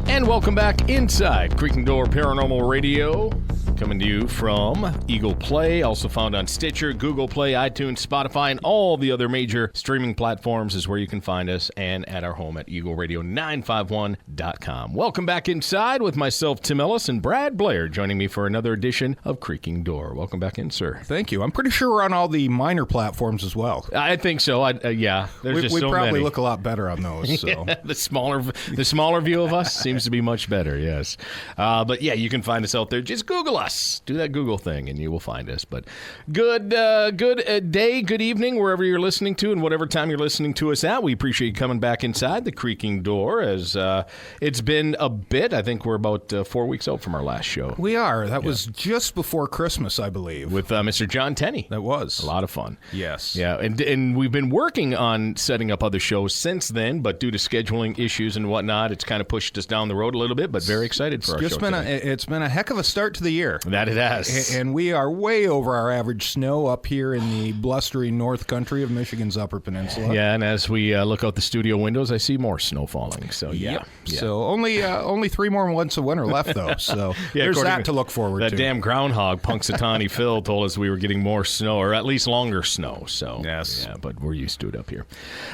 And welcome back inside Creaking Door Paranormal Radio, coming to you from Eagle Play, also found on Stitcher, Google Play, iTunes, Spotify, and all the other major streaming platforms is where you can find us, and at our home at EagleRadio951.com. Welcome back inside with myself, Tim Ellis, and Brad Blair joining me for another edition of Creaking Door. Welcome back in, sir. Thank you. I'm pretty sure we're on all the minor platforms as well. I think so. Yeah, there's just we so probably many. look a lot better on those. So. Yeah, the smaller view of us seems to be much better, yes. But yeah, you can find us out there. Just Google us. Do that Google thing, and you will find us. But good day, good evening, wherever you're listening to, and whatever time you're listening to us at. We appreciate you coming back inside the Creaking Door, as it's been a bit. I think we're about 4 weeks out from our last show. We are. That was just before Christmas, I believe. With Mr. John Tenney. That was. A lot of fun. Yes. Yeah, and we've been working on setting up other shows since then, but due to scheduling issues and whatnot, it's kind of pushed us down the road a little bit, but very excited for our show today. It's been a heck of a start to the year. That it has. And we are way over our average snow up here in the blustery north country of Michigan's Upper Peninsula. Yeah, and as we look out the studio windows, I see more snow falling. So, yeah. Yep. So only 3 more months of winter left, though. So yeah, there's that to look forward to. That damn groundhog, Punxsutawney Phil, told us we were getting more snow, or at least longer snow. So, yes. Yeah, but we're used to it up here.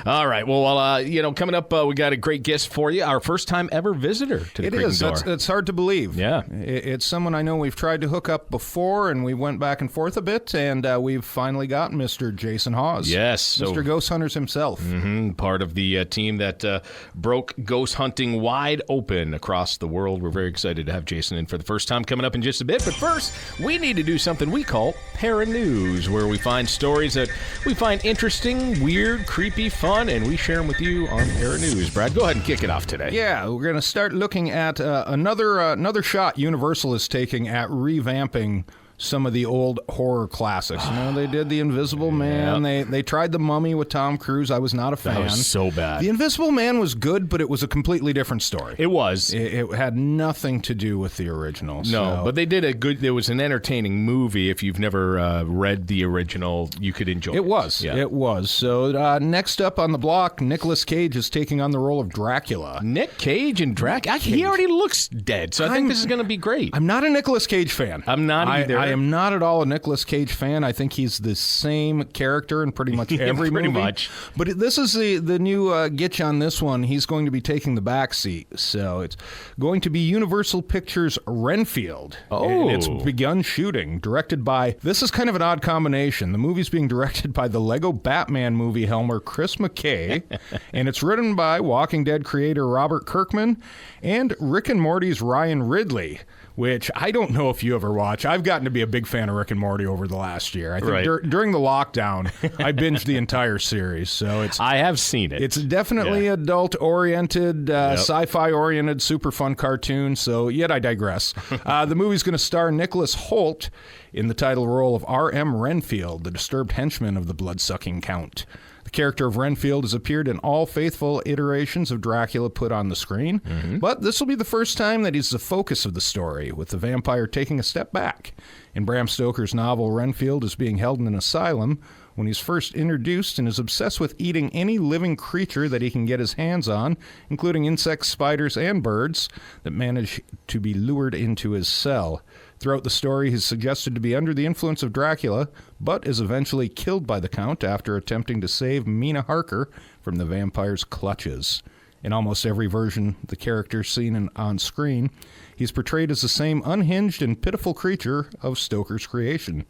All right. Well, coming up, we got a great guest for you. Our first time ever visitor to the Creaking Door. It's hard to believe. Yeah. It's someone I know we've tried to hook up before, and we went back and forth a bit, and we've finally got Mr. Jason Hawes. Yes. Mr. Ghost Hunters himself. Mm-hmm, part of the team that broke ghost hunting wide open across the world. We're very excited to have Jason in for the first time, coming up in just a bit. But first, we need to do something we call Para-News, where we find stories that we find interesting, weird, creepy, fun, and we share them with you on Para-News. Brad, go ahead and kick it off today. Yeah, we're going to start looking at another shot Universal is taking at revamping some of the old horror classics. You know, they did The Invisible Man. Yep. They tried The Mummy with Tom Cruise. I was not a fan. That was so bad. The Invisible Man was good, but it was a completely different story. It was. It had nothing to do with the original. No, but they did there was an entertaining movie. If you've never read the original, you could enjoy it. It was. Yeah. It was. So next up on the block, Nicolas Cage is taking on the role of Dracula. Nick Cage and Dracula? He already looks dead, so I think this is going to be great. I'm not a Nicolas Cage fan. I'm not either. I am not at all a Nicolas Cage fan. I think he's the same character in pretty much every movie. Much. But this is the new gitch on this one. He's going to be taking the back seat. So it's going to be Universal Pictures' Renfield. Oh. And it's begun shooting. Directed by, this is kind of an odd combination. The movie's being directed by the Lego Batman movie helmer Chris McKay. And it's written by Walking Dead creator Robert Kirkman and Rick and Morty's Ryan Ridley, which I don't know if you ever watch. I've gotten to be a big fan of Rick and Morty over the last year. I think during the lockdown, I binged the entire series. So I have seen it. It's definitely adult-oriented, sci-fi-oriented, super fun cartoon. So yet I digress. The movie's going to star Nicholas Hoult in the title role of R.M. Renfield, the disturbed henchman of the blood-sucking Count. The character of Renfield has appeared in all faithful iterations of Dracula put on the screen, but this will be the first time that he's the focus of the story, with the vampire taking a step back. In Bram Stoker's novel, Renfield is being held in an asylum when he's first introduced and is obsessed with eating any living creature that he can get his hands on, including insects, spiders, and birds that manage to be lured into his cell. Throughout the story, he's suggested to be under the influence of Dracula, but is eventually killed by the Count after attempting to save Mina Harker from the vampire's clutches. In almost every version the character's seen on screen, he's portrayed as the same unhinged and pitiful creature of Stoker's creation.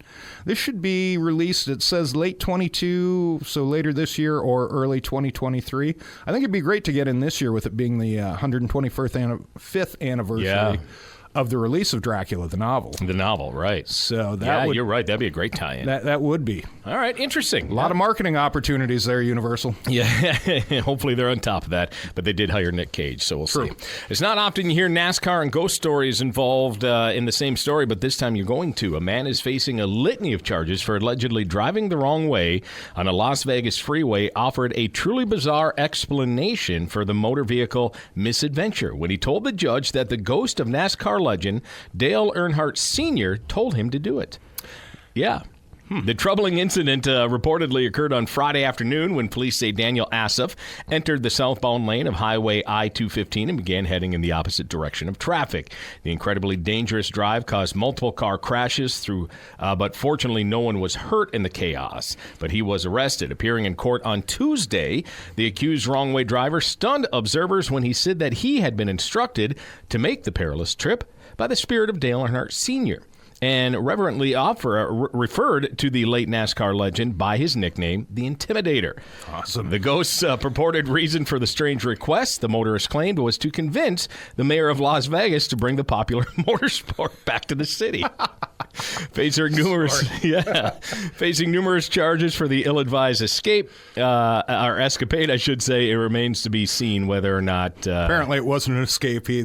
This should be released, it says late 22, so later this year or early 2023. I think it'd be great to get in this year with it being the 125th anniversary of the release of Dracula, the novel. The novel, right. So that you're right. That'd be a great tie-in. That would be. All right, interesting. A lot of marketing opportunities there, Universal. Yeah, hopefully they're on top of that. But they did hire Nick Cage, so we'll see. It's not often you hear NASCAR and ghost stories involved in the same story, but this time you're going to. A man is facing a litany of charges for allegedly driving the wrong way on a Las Vegas freeway, offered a truly bizarre explanation for the motor vehicle misadventure when he told the judge that the ghost of NASCAR legend Dale Earnhardt Sr. told him to do it. Yeah. The troubling incident reportedly occurred on Friday afternoon when police say Daniel Assaf entered the southbound lane of Highway I-215 and began heading in the opposite direction of traffic. The incredibly dangerous drive caused multiple car crashes but fortunately no one was hurt in the chaos. But he was arrested. Appearing in court on Tuesday, the accused wrong-way driver stunned observers when he said that he had been instructed to make the perilous trip by the spirit of Dale Earnhardt Sr., and reverently referred to the late NASCAR legend by his nickname, the Intimidator. Awesome. The ghost's purported reason for the strange request, the motorist claimed, was to convince the mayor of Las Vegas to bring the popular motorsport back to the city. Facing numerous charges for the ill-advised escapade, I should say, it remains to be seen whether or not... Apparently it wasn't an escape. He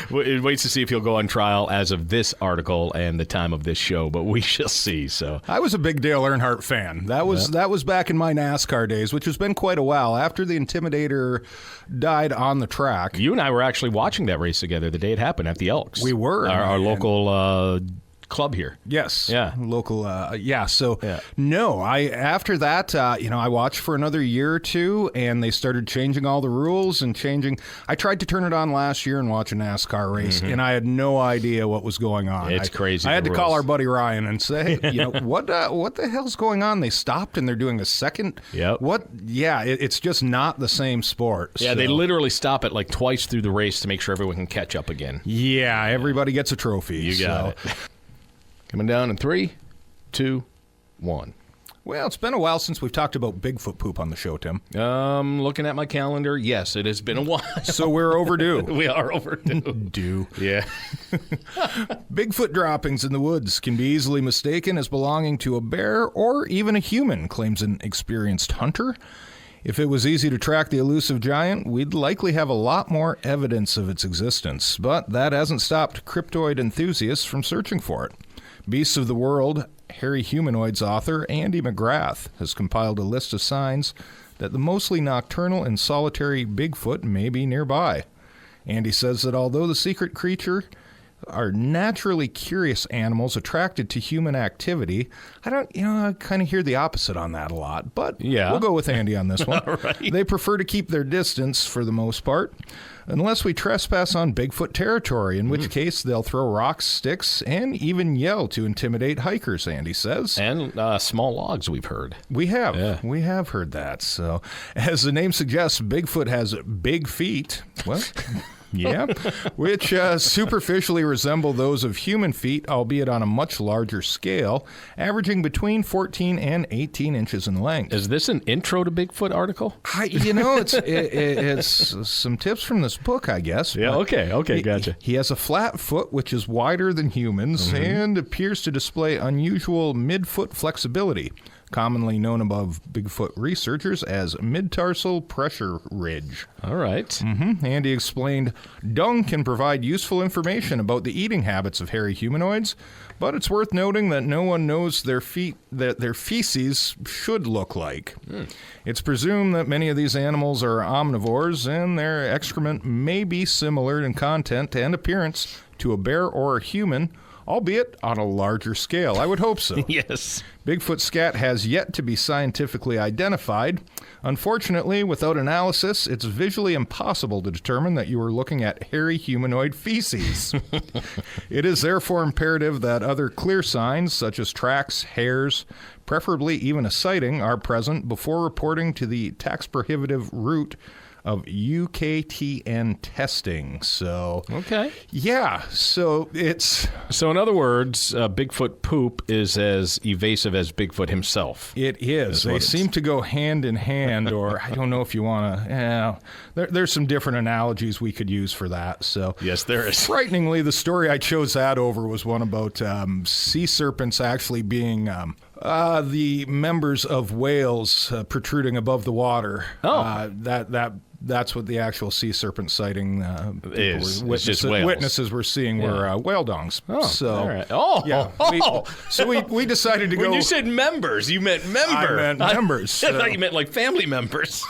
waits to see if he'll go on trial as of this article and the time of this show, but we shall see. So I was a big Dale Earnhardt fan. That was back in my NASCAR days, which has been quite a while. After the Intimidator died on the track. You and I were actually watching that race together the day it happened at the Elks. We were. Our local club here. Yes. Yeah. Local. No, after that, I watched for another year or two, and they started changing all the rules and changing. I tried to turn it on last year and watch a NASCAR race, and I had no idea what was going on. It's crazy. I had to call our buddy Ryan and say, what the hell's going on? They stopped and they're doing a second. Yep. What? Yeah, it's just not the same sport. Yeah, they literally stop it like twice through the race to make sure everyone can catch up again. Yeah, everybody gets a trophy. You got it. Coming down in 3, 2, 1. Well, it's been a while since we've talked about Bigfoot poop on the show, Tim. Looking at my calendar, yes, it has been a while. So we're overdue. We are overdue. Yeah. Bigfoot droppings in the woods can be easily mistaken as belonging to a bear or even a human, claims an experienced hunter. If it was easy to track the elusive giant, we'd likely have a lot more evidence of its existence. But that hasn't stopped cryptoid enthusiasts from searching for it. Beasts of the World, Hairy Humanoids author Andy McGrath has compiled a list of signs that the mostly nocturnal and solitary Bigfoot may be nearby. Andy says that although the secret creature are naturally curious animals attracted to human activity, I kind of hear the opposite on that a lot, but we'll go with Andy on this one. Right. They prefer to keep their distance for the most part, unless we trespass on Bigfoot territory, in which case they'll throw rocks, sticks, and even yell to intimidate hikers, Andy says. And small logs, we've heard. We have. We have heard that. So, as the name suggests, Bigfoot has big feet. Well... Yeah, which superficially resemble those of human feet, albeit on a much larger scale, averaging between 14 and 18 inches in length. Is this an intro to Bigfoot article? It's some tips from this book, I guess. Yeah, okay, gotcha. He has a flat foot, which is wider than humans, and appears to display unusual mid-foot flexibility, commonly known above Bigfoot researchers as mid-tarsal pressure ridge. All right. Andy explained, dung can provide useful information about the eating habits of hairy humanoids, but it's worth noting that no one knows their feces should look like. It's presumed that many of these animals are omnivores, and their excrement may be similar in content and appearance to a bear or a human, albeit on a larger scale. I would hope so. Yes. Bigfoot scat has yet to be scientifically identified. Unfortunately, without analysis, it's visually impossible to determine that you are looking at hairy humanoid feces. It is therefore imperative that other clear signs, such as tracks, hairs, preferably even a sighting, are present before reporting to the tax-prohibitive route of UKTN testing. So, okay. Yeah, so it's... So in other words, Bigfoot poop is as evasive as Bigfoot himself. It is. They seem to go hand in hand, or I don't know if you want to... there's some different analogies we could use for that. So yes, there is. Frighteningly, the story I chose that over was one about sea serpents actually being... the members of whales protruding above the water. That's what the actual sea serpent sighting is. Witnesses were seeing were whale dongs. Oh, so, all right. Oh, yeah. We decided to go. When you said members, you meant member. I meant members. I thought you meant like family members.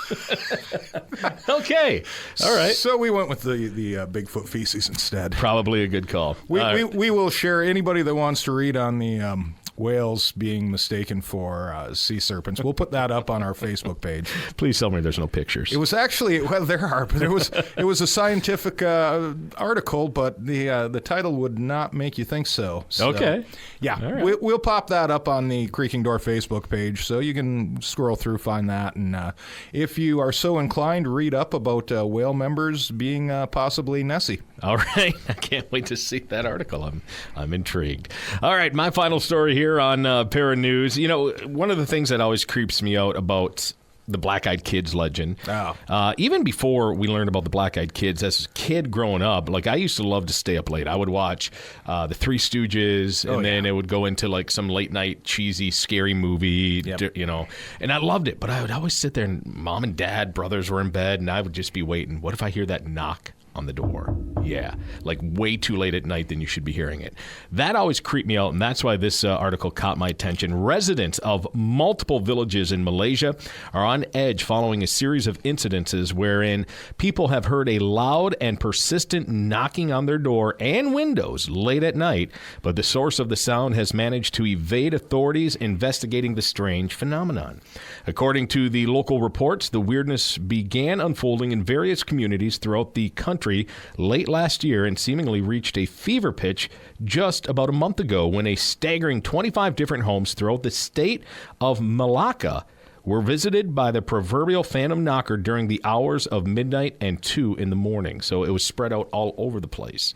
Okay. All right. So we went with the Bigfoot feces instead. Probably a good call. We will share anybody that wants to read on the whales being mistaken for sea serpents. We'll put that up on our Facebook page. Please tell me there's no pictures. It was actually, well, there are, but it was a scientific article, but the title would not make you think so. Okay. Yeah, right. we'll pop that up on the Creaking Door Facebook page, so you can scroll through, find that, and if you are so inclined, read up about whale members being possibly Nessie. All right. I can't wait to see that article. I'm intrigued. All right, my final story here on Para News. You know, one of the things that always creeps me out about the Black-Eyed Kids legend, even before we learned about the Black-Eyed Kids, as a kid growing up, like I used to love to stay up late. I would watch the Three Stooges, and then it would go into like some late-night cheesy, scary movie, you know, and I loved it. But I would always sit there, and mom and dad, brothers were in bed, and I would just be waiting. What if I hear that knock on the door? Yeah, like way too late at night than you should be hearing it. That always creeped me out, and that's why this article caught my attention. Residents of multiple villages in Malaysia are on edge following a series of incidences wherein people have heard a loud and persistent knocking on their door and windows late at night, but the source of the sound has managed to evade authorities investigating the strange phenomenon. According to the local reports, the weirdness began unfolding in various communities throughout the country late last year and seemingly reached a fever pitch just about a month ago when a staggering 25 different homes throughout the state of Malacca were visited by the proverbial phantom knocker during the hours of midnight and 2 in the morning. So it was spread out all over the place.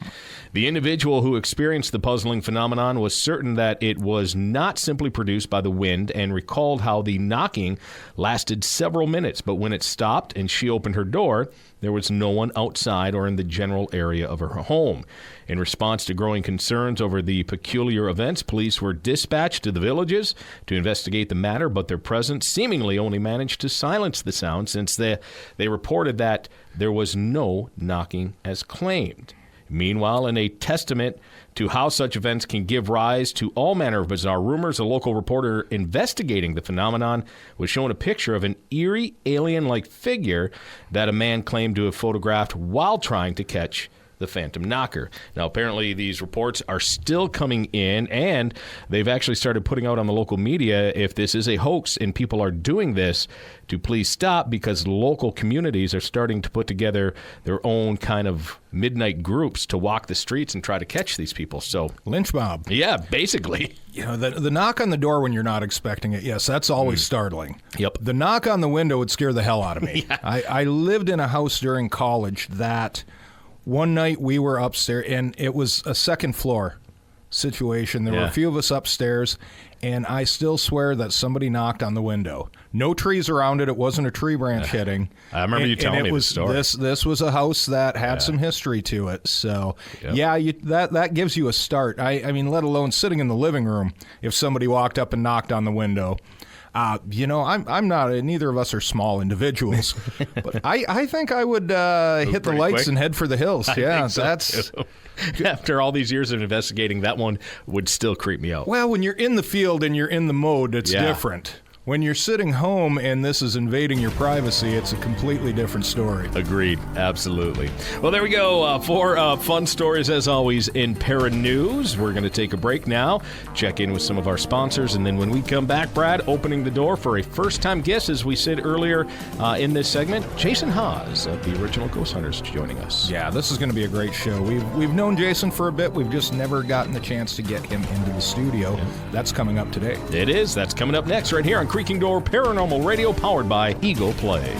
The individual who experienced the puzzling phenomenon was certain that it was not simply produced by the wind and recalled how the knocking lasted several minutes, but when it stopped and she opened her door, there was no one outside or in the general area of her home. In response to growing concerns over the peculiar events, police were dispatched to the villages to investigate the matter, but their presence seemingly only managed to silence the sound since they reported that there was no knocking as claimed. Meanwhile, in a testament to how such events can give rise to all manner of bizarre rumors, a local reporter investigating the phenomenon was shown a picture of an eerie alien-like figure that a man claimed to have photographed while trying to catch the phantom knocker. Now, apparently these reports are still coming in, and they've actually started putting out on the local media if this is a hoax and people are doing this to please stop, because local communities are starting to put together their own kind of midnight groups to walk the streets and try to catch these people. So lynch mob. Yeah, basically. You know, the knock on the door when you're not expecting it, yes, that's always startling. Yep. The knock on the window would scare the hell out of me. Yeah. I lived in a house during college that one night we were upstairs, and it was a second floor situation. There were a few of us upstairs, and I still swear that somebody knocked on the window. No trees around it. It wasn't a tree branch hitting. I remember you telling me the story. This was a house that had some history to it. So, that gives you a start. I mean, let alone sitting in the living room, if somebody walked up and knocked on the window. You know, I'm not. Neither of us are small individuals, but I think I would hit the lights quick and head for the hills. That's after all these years of investigating, that one would still creep me out. Well, when you're in the field and you're in the mode, it's different. When you're sitting home and this is invading your privacy, it's a completely different story. Agreed. Absolutely. Well, there we go. Four fun stories, as always, in Para News. We're going to take a break now, check in with some of our sponsors, and then when we come back, Brad, opening the door for a first-time guest, as we said earlier in this segment, Jason Hawes of the original Ghost Hunters joining us. Yeah, this is going to be a great show. We've known Jason for a bit. We've just never gotten the chance to get him into the studio. Yeah. That's coming up today. It is. That's coming up next right here on Creaking Door Paranormal Radio, powered by Eagle Play.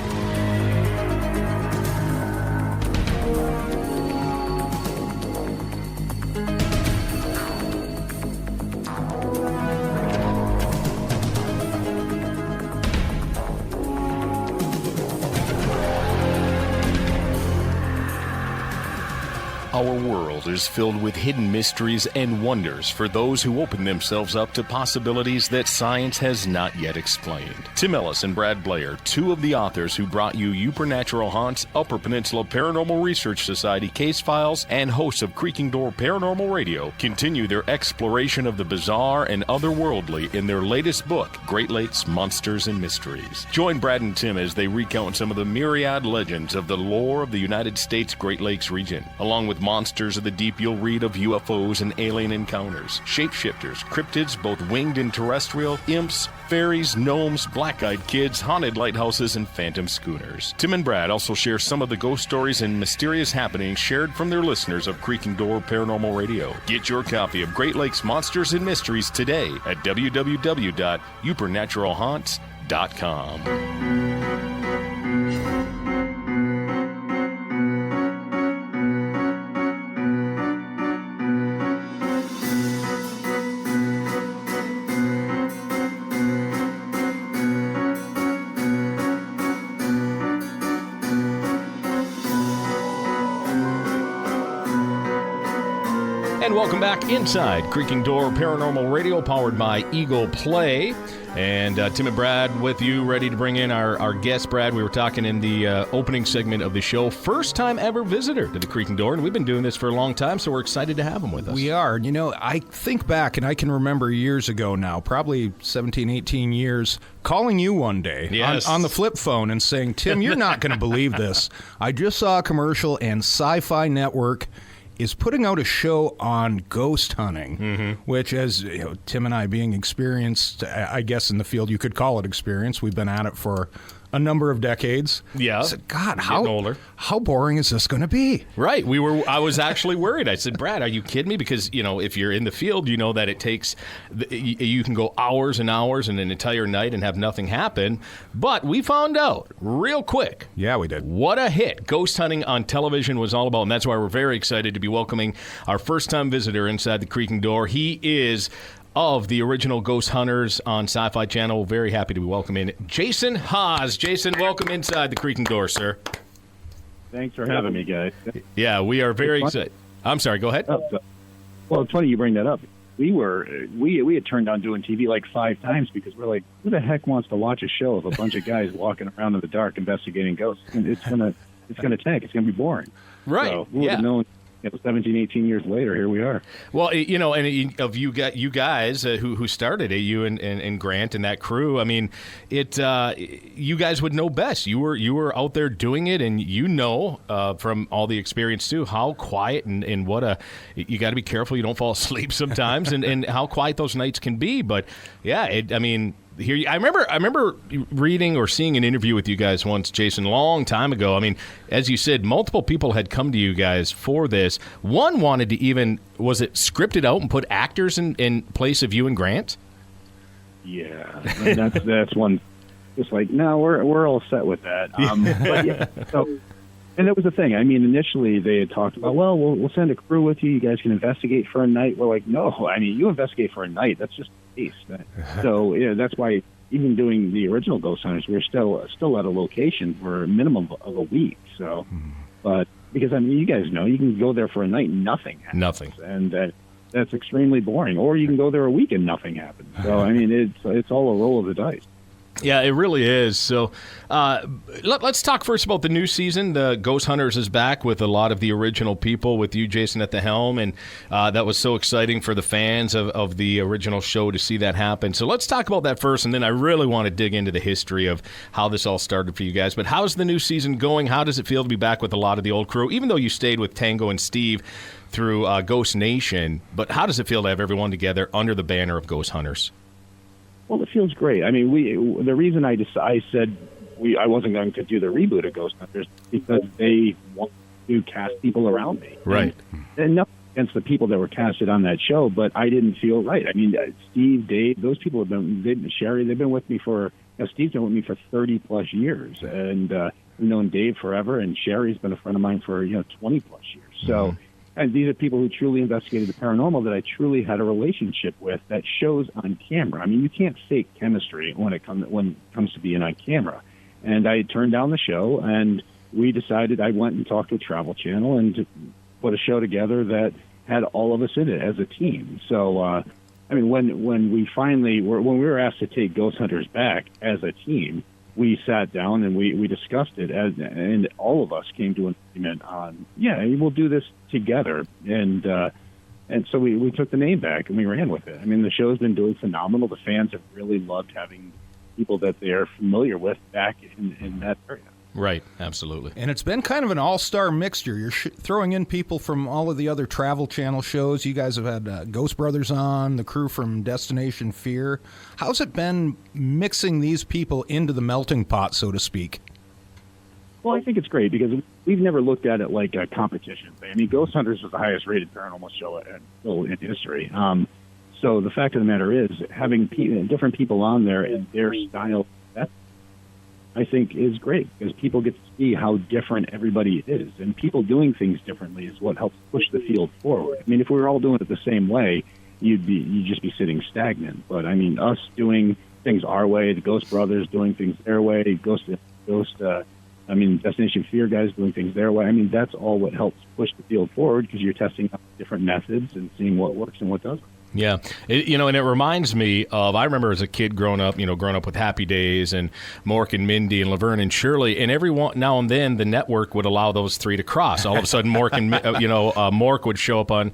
Our world is filled with hidden mysteries and wonders for those who open themselves up to possibilities that science has not yet explained. Tim Ellis and Brad Blair, two of the authors who brought you Supernatural Haunts, Upper Peninsula Paranormal Research Society case files, and hosts of Creaking Door Paranormal Radio, continue their exploration of the bizarre and otherworldly in their latest book, Great Lakes Monsters and Mysteries. Join Brad and Tim as they recount some of the myriad legends of the lore of the United States Great Lakes region, along with monsters of the deep you'll read of UFOs and alien encounters, shapeshifters, cryptids, both winged and terrestrial, imps, fairies, gnomes, black-eyed kids, haunted lighthouses, and phantom schooners. Tim and Brad also share some of the ghost stories and mysterious happenings shared from their listeners of Creaking Door Paranormal Radio. Get your copy of Great Lakes Monsters and Mysteries today at www.supernaturalhaunts.com. And welcome back inside Creaking Door Paranormal Radio, powered by Eagle Play. And Tim and Brad with you, ready to bring in our guest, Brad. We were talking in the opening segment of the show. First time ever visitor to the Creaking Door, and we've been doing this for a long time, so we're excited to have him with us. We are. You know, I think back, and I can remember years ago now, probably 17, 18 years, calling you one day on the flip phone and saying, Tim, you're not going to believe this. I just saw a commercial, and Sci-Fi Network is putting out a show on ghost hunting, which, as you know, Tim and I being experienced, I guess in the field you could call it experience. We've been at it for a number of decades. Yeah. I said, God, how boring is this going to be? Right. I was actually worried. I said, Brad, are you kidding me? Because, you know, if you're in the field, you know that it takes, you can go hours and hours and an entire night and have nothing happen. But we found out real quick. Yeah, we did. What a hit ghost hunting on television was all about. And that's why we're very excited to be welcoming our first time visitor inside the Creaking Door. He is of the original Ghost Hunters on Sci-Fi Channel. Very happy to be welcoming Jason Hawes. Jason, welcome inside the Creaking Door, sir. Thanks for having me, guys. Yeah, we are very excited. I'm sorry, go ahead. Well, it's funny you bring that up. We had turned on doing TV like 5 times because we're like, who the heck wants to watch a show of a bunch of guys walking around in the dark investigating ghosts? It's gonna tank. It's gonna be boring. Right. So we would have known. 17, 18 years later, here we are. Well, you know, and of you guys who started it, you and Grant and that crew. I mean, you guys would know best. You were out there doing it, and you know from all the experience too how quiet and what you got to be careful you don't fall asleep sometimes, and how quiet those nights can be. But yeah, I remember reading or seeing an interview with you guys once, Jason, a long time ago. I mean, as you said, multiple people had come to you guys for this. One wanted to even, was it scripted out and put actors in place of you and Grant? Yeah, that's one. Just like, no, we're all set with that. But yeah, so, and that was the thing. I mean, initially they had talked about, well, we'll send a crew with you. You guys can investigate for a night. We're like, no, I mean, you investigate for a night. That's just a case. So yeah, that's why even doing the original Ghost Hunters, we're still at a location for a minimum of a week. So, but because I mean, you guys know, you can go there for a night and nothing happens. Nothing. And that's extremely boring. Or you can go there a week and nothing happens. So I mean, it's all a roll of the dice. Yeah, it really is. So let's talk first about the new season. The Ghost Hunters is back with a lot of the original people, with you, Jason, at the helm, and that was so exciting for the fans of the original show to see that happen. So let's talk about that first, and then I really want to dig into the history of how this all started for you guys. But how's the new season going? How does it feel to be back with a lot of the old crew, even though you stayed with Tango and Steve through Ghost Nation? But how does it feel to have everyone together under the banner of Ghost Hunters? Well, it feels great. I mean, the reason I said I wasn't going to do the reboot of Ghost Hunters because they want to cast people around me. Right. And nothing against the people that were casted on that show, but I didn't feel right. I mean, Steve, Dave, those people have been, Sherry, they've been with me Steve's been with me for 30 plus years, and I've known Dave forever, and Sherry's been a friend of mine for 20 plus years. So. And these are people who truly investigated the paranormal that I truly had a relationship with that shows on camera. I mean, you can't fake chemistry when it comes to being on camera. And I turned down the show, and we decided I went and talked with Travel Channel and to put a show together that had all of us in it as a team. So, I mean, when we were asked to take Ghost Hunters back as a team, we sat down and we discussed it, and all of us came to an agreement on, we'll do this together. And so we took the name back and we ran with it. I mean, the show's been doing phenomenal. The fans have really loved having people that they are familiar with back in that area. Right, absolutely. And it's been kind of an all-star mixture. You're throwing in people from all of the other Travel Channel shows. You guys have had Ghost Brothers on, the crew from Destination Fear. How's it been mixing these people into the melting pot, so to speak? Well, I think it's great because we've never looked at it like a competition thing. I mean, Ghost Hunters was the highest-rated paranormal show in history. So the fact of the matter is, having different people on there and their style, that I think is great because people get to see how different everybody is, and people doing things differently is what helps push the field forward. I mean, if we were all doing it the same way, you'd just be sitting stagnant. But I mean, us doing things our way, the Ghost Brothers doing things their way, Destination Fear guys doing things their way. I mean, that's all what helps push the field forward because you're testing out different methods and seeing what works and what doesn't. Yeah, and it reminds me of, I remember as a kid growing up with Happy Days and Mork and Mindy and Laverne and Shirley, and every now and then the network would allow those three to cross. All of a sudden, Mork would show up on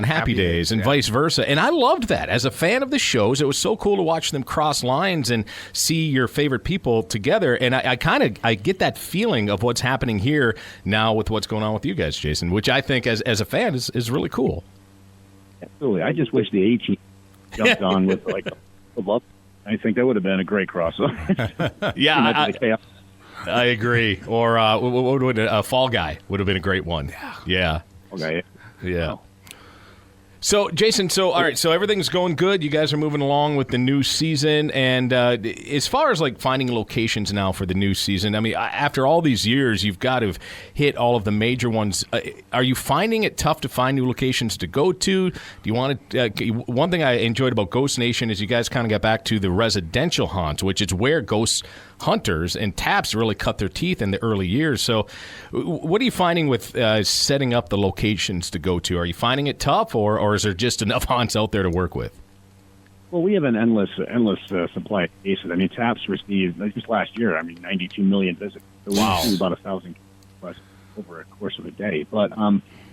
Happy Days and vice versa, and I loved that. As a fan of the shows, it was so cool to watch them cross lines and see your favorite people together, and I get that feeling of what's happening here now with what's going on with you guys, Jason, which I think as a fan is really cool. Absolutely. I just wish the A-Team jumped on with the love. I think that would have been a great crossover. Yeah, I agree. Or what would a Fall Guy would have been a great one. Yeah. Okay. Yeah. So, Jason, all right, so everything's going good. You guys are moving along with the new season. And as far as, finding locations now for the new season, I mean, after all these years, you've got to have hit all of the major ones. Are you finding it tough to find new locations to go to? Do you want to one thing I enjoyed about Ghost Nation is you guys kind of got back to the residential haunts, which is where Ghost Hunters and Taps really cut their teeth in the early years. So what are you finding with setting up the locations to go to? Are you finding it tough, or is there just enough haunts out there to work with? Well, we have an endless supply of cases. I mean, Taps received, just last year, 92 million visits. So wow. We received about 1,000 requests over a course of a day. But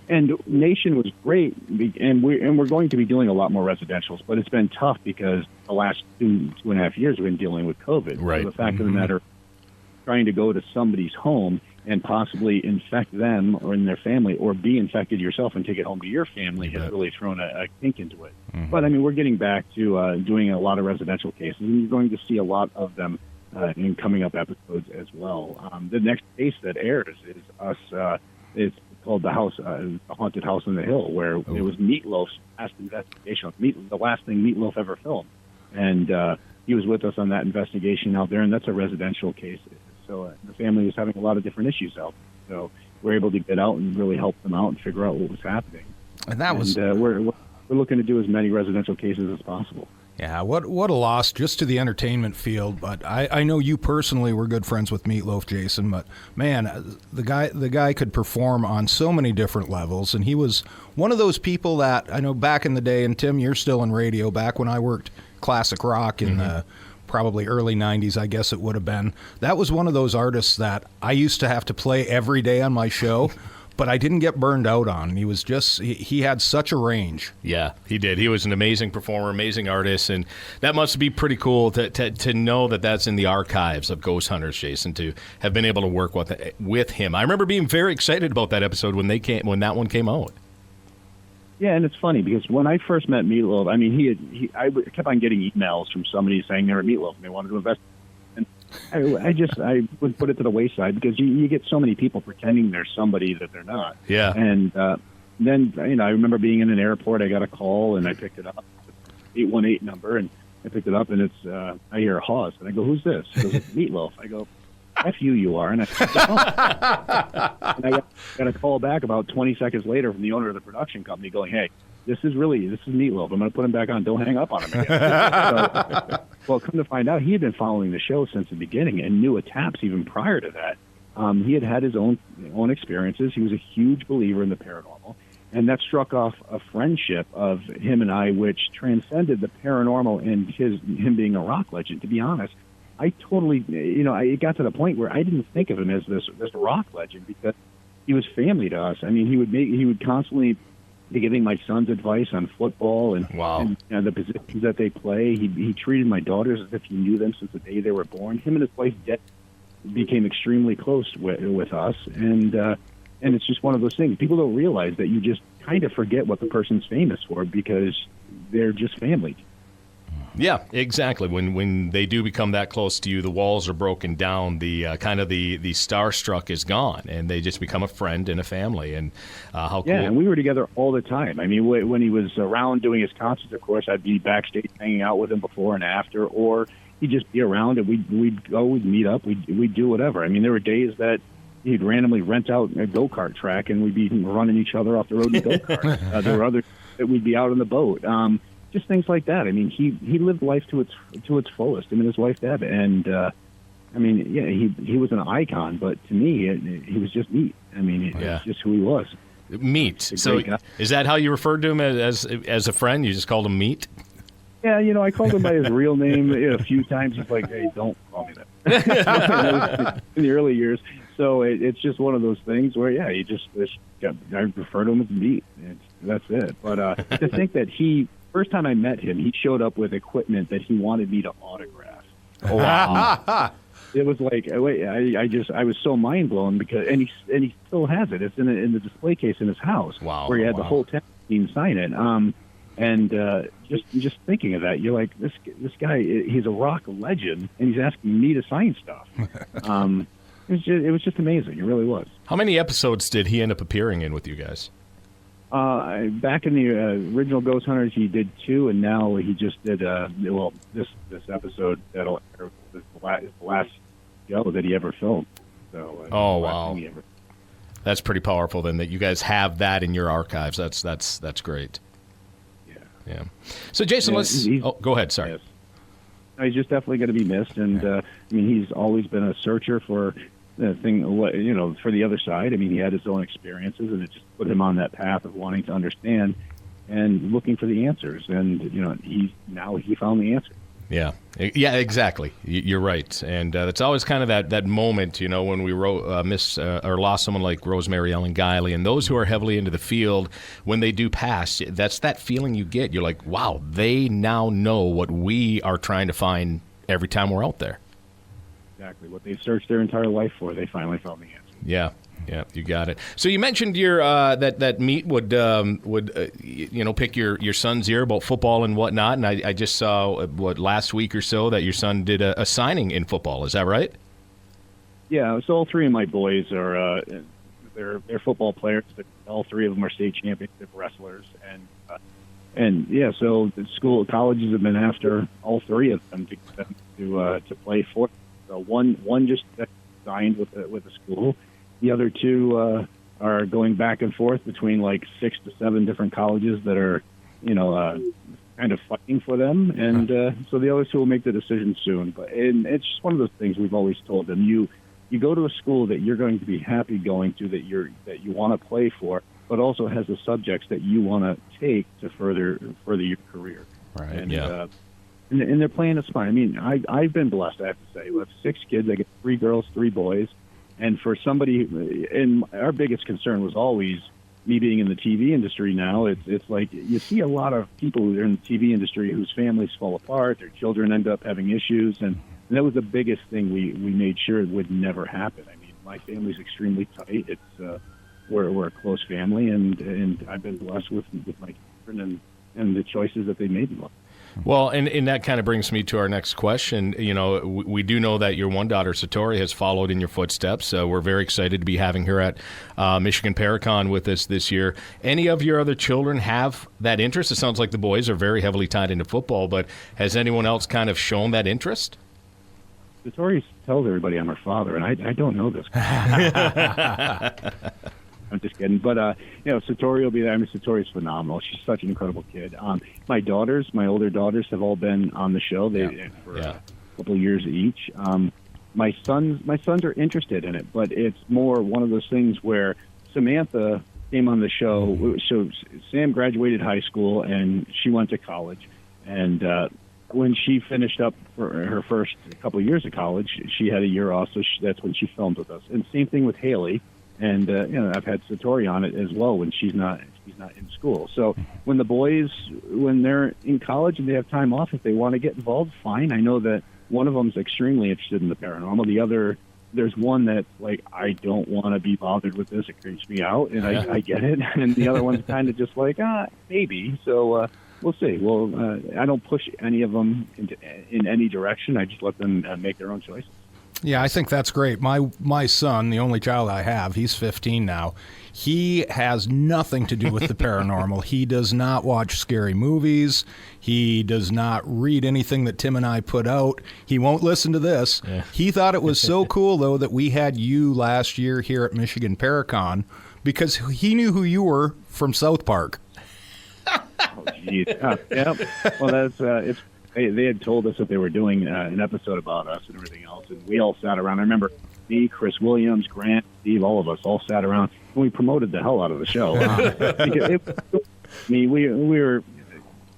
and Nation was great, and we're going to be doing a lot more residentials. But it's been tough because the last two and a half years we've been dealing with COVID. Right. So the fact of the matter, trying to go to somebody's home and possibly infect them or in their family, or be infected yourself and take it home to your family, has really thrown a kink into it. Mm-hmm. But we're getting back to doing a lot of residential cases, and you're going to see a lot of them in coming up episodes as well. The next case that airs is us. It's called the Haunted House on the Hill, where it was Meatloaf's last investigation. The last thing Meatloaf ever filmed, and he was with us on that investigation out there, and that's a residential case. So the family was having a lot of different issues out there. So we're able to get out and really help them out and figure out what was happening. We're looking to do as many residential cases as possible. Yeah, what a loss just to the entertainment field. But I know you personally were good friends with Meatloaf, Jason. But man, the guy could perform on so many different levels, and he was one of those people that I know back in the day. And Tim, you're still in radio. Back when I worked classic rock in the probably early 90s, I guess it would have been. That was one of those artists that I used to have to play every day on my show, but I didn't get burned out on. He was just, he had such a range. Yeah, he did. He was an amazing performer, amazing artist, and that must be pretty cool to know that that's in the archives of Ghost Hunters, Jason, to have been able to work with him. I remember being very excited about that episode when that one came out. Yeah, and it's funny because when I first met Meatloaf, I mean, I kept on getting emails from somebody saying they were Meatloaf and they wanted to invest. And I would put it to the wayside because you get so many people pretending they're somebody that they're not. Yeah. And then, I remember being in an airport, I got a call and I picked it up, 818 number, and I picked it up and it's, I hear Hawes. And I go, who's this? He goes, it's Meatloaf. I go, F you are. And I said, oh. And I got a call back about 20 seconds later from the owner of the production company going, hey, this is Meatloaf. I'm going to put him back on. Don't hang up on him again. Well, come to find out, he had been following the show since the beginning and knew Taps even prior to that. He had his own experiences. He was a huge believer in the paranormal. And that struck off a friendship of him and I, which transcended the paranormal and him being a rock legend. To be honest, I totally, it got to the point where I didn't think of him as this rock legend because he was family to us. I mean, he would constantly be giving my sons advice on football and, wow. and the positions that they play. He treated my daughters as if he knew them since the day they were born. Him and his wife became extremely close with us, and it's just one of those things. People don't realize that you just kind of forget what the person's famous for because they're just family. Yeah, exactly. When they do become that close to you, the walls are broken down. The kind of the starstruck is gone, and they just become a friend and a family. And how cool! Yeah, and we were together all the time. I mean, when he was around doing his concerts, of course, I'd be backstage hanging out with him before and after, or he'd just be around, and we'd go, we'd meet up, we'd do whatever. I mean, there were days that he'd randomly rent out a go-kart track, and we'd be running each other off the road in go-karts. There were others that we'd be out on the boat. Just things like that. I mean, he lived life to its fullest. Him and his wife Deb, and I mean, yeah, he was an icon. But to me, he was just meat. I mean, it was just who he was. Meat. So is that how you referred to him as a friend? You just called him Meat? Yeah, I called him by his real name a few times. He's like, hey, don't call me that. In the early years. So it's just one of those things where, yeah, I refer to him as Meat. That's it. But to think that first time I met him, he showed up with equipment that he wanted me to autograph. Oh, wow. It was like, I was so mind blown because, and he still has it. It's in the display case in his house. Wow. Where he had the whole team sign it. And just thinking of that, you're like, this guy, he's a rock legend, and he's asking me to sign stuff. It was just amazing. It really was. How many episodes did he end up appearing in with you guys? Back in the original Ghost Hunters, he did 2, and now he just did this episode that'll air is the last show that he ever filmed. So oh wow, that's pretty powerful. Then that you guys have that in your archives. That's great. Yeah. So Jason, let's. Go ahead. Sorry. Yes. He's just definitely going to be missed, and I mean, he's always been a searcher for the thing, for the other side. I mean, he had his own experiences, and it just put him on that path of wanting to understand and looking for the answers. And he found the answer. Yeah, exactly. You're right, and it's always kind of that moment, when we miss or lost someone like Rosemary Ellen Guiley, and those who are heavily into the field, when they do pass, that's that feeling you get. You're like, wow, they now know what we are trying to find every time we're out there. Exactly what they've searched their entire life for, they finally found the answer. Yeah, you got it. So you mentioned your that Meat would pick your son's ear about football and whatnot, and I just saw last week or so that your son did a signing in football. Is that right? Yeah, so all 3 of my boys are they're football players. All 3 of them are state championship wrestlers, and yeah, so the colleges have been after all 3 of them to play for. So one just signed with the school. The other 2 are going back and forth between like 6 to 7 different colleges that are, kind of fighting for them. And so the other 2 will make the decision soon. And it's just one of those things we've always told them. You go to a school that you're going to be happy going to, that you want to play for, but also has the subjects that you want to take to further your career. Right. And, yeah. and they're playing it smart. I mean, I've been blessed, I have to say. We have 6 kids. I get 3 girls, 3 boys. And for somebody, and our biggest concern was always me being in the TV industry now. It's like you see a lot of people who are in the TV industry whose families fall apart, their children end up having issues, and that was the biggest thing we made sure would never happen. I mean, my family's extremely tight. It's we're a close family, and I've been blessed with my children and the choices that they made in life. Well, and that kind of brings me to our next question. You know, we do know that your one daughter, Satori, has followed in your footsteps. We're very excited to be having her at Michigan Paracon with us this year. Any of your other children have that interest? It sounds like the boys are very heavily tied into football, but has anyone else kind of shown that interest? Satori tells everybody I'm her father, and I don't know this. I'm just kidding. But, Satori will be there. I mean, Satori's phenomenal. She's such an incredible kid. My older daughters have all been on the show for a couple of years each. My sons are interested in it, but it's more one of those things where Samantha came on the show. So Sam graduated high school, and she went to college. And when she finished up for her first couple of years of college, she had a year off, so that's when she filmed with us. And same thing with Haley. And I've had Satori on it as well when she's not in school. So when the boys, when they're in college and they have time off, if they want to get involved, fine. I know that one of them's extremely interested in the paranormal. The other, there's one that's like, I don't want to be bothered with this. It creeps me out, and I get it. And the other one's kind of just like, maybe. So we'll see. Well, I don't push any of them in any direction. I just let them make their own choices. Yeah, I think that's great. My son, the only child I have, he's 15 now. He has nothing to do with the paranormal. He does not watch scary movies. He does not read anything that Tim and I put out. He won't listen to this. Yeah. He thought it was so cool, though, that we had you last year here at Michigan Paracon because he knew who you were from South Park. Oh, geez. Yeah. Well, that's it's. They had told us that they were doing an episode about us and everything else, and we all sat around. I remember me, Chris Williams, Grant, Steve, all of us all sat around, and we promoted the hell out of the show. We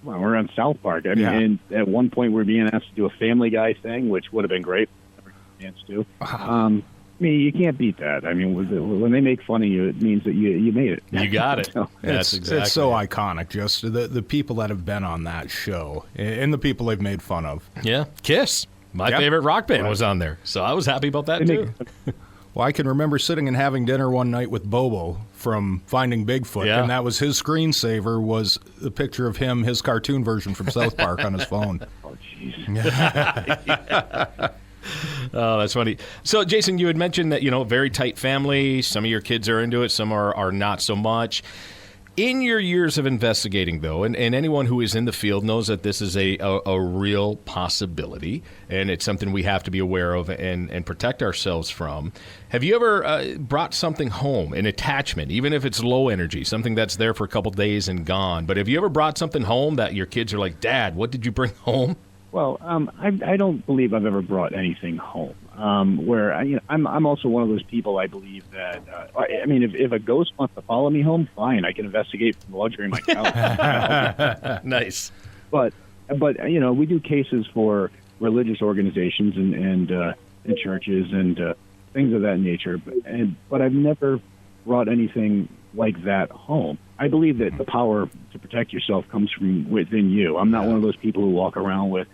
were on South Park. I mean, and at one point we were being asked to do a Family Guy thing, which would have been great. Never had a chance to. I mean, you can't beat that. I mean, when they make fun of you, it means that you made it. You got it. That's exactly. It's so iconic, just the people that have been on that show and the people they've made fun of. Yeah, Kiss, my favorite rock band, was on there, so I was happy about that too. Well, I can remember sitting and having dinner one night with Bobo from Finding Bigfoot, and that was his screensaver was the picture of him, his cartoon version from South Park on his phone. Oh, jeez. Oh, that's funny. So, Jason, you had mentioned that, very tight family. Some of your kids are into it. Some are not so much. In your years of investigating, though, and anyone who is in the field knows that this is a real possibility, and it's something we have to be aware of and protect ourselves from. Have you ever brought something home, an attachment, even if it's low energy, something that's there for a couple days and gone? But have you ever brought something home that your kids are like, Dad, what did you bring home? Well, I don't believe I've ever brought anything home. I'm also one of those people. I believe that. If a ghost wants to follow me home, fine. I can investigate from the luxury of my couch. Nice. But we do cases for religious organizations and churches and things of that nature. But I've never brought anything like that home. I believe that the power to protect yourself comes from within you. I'm not one of those people who walk around with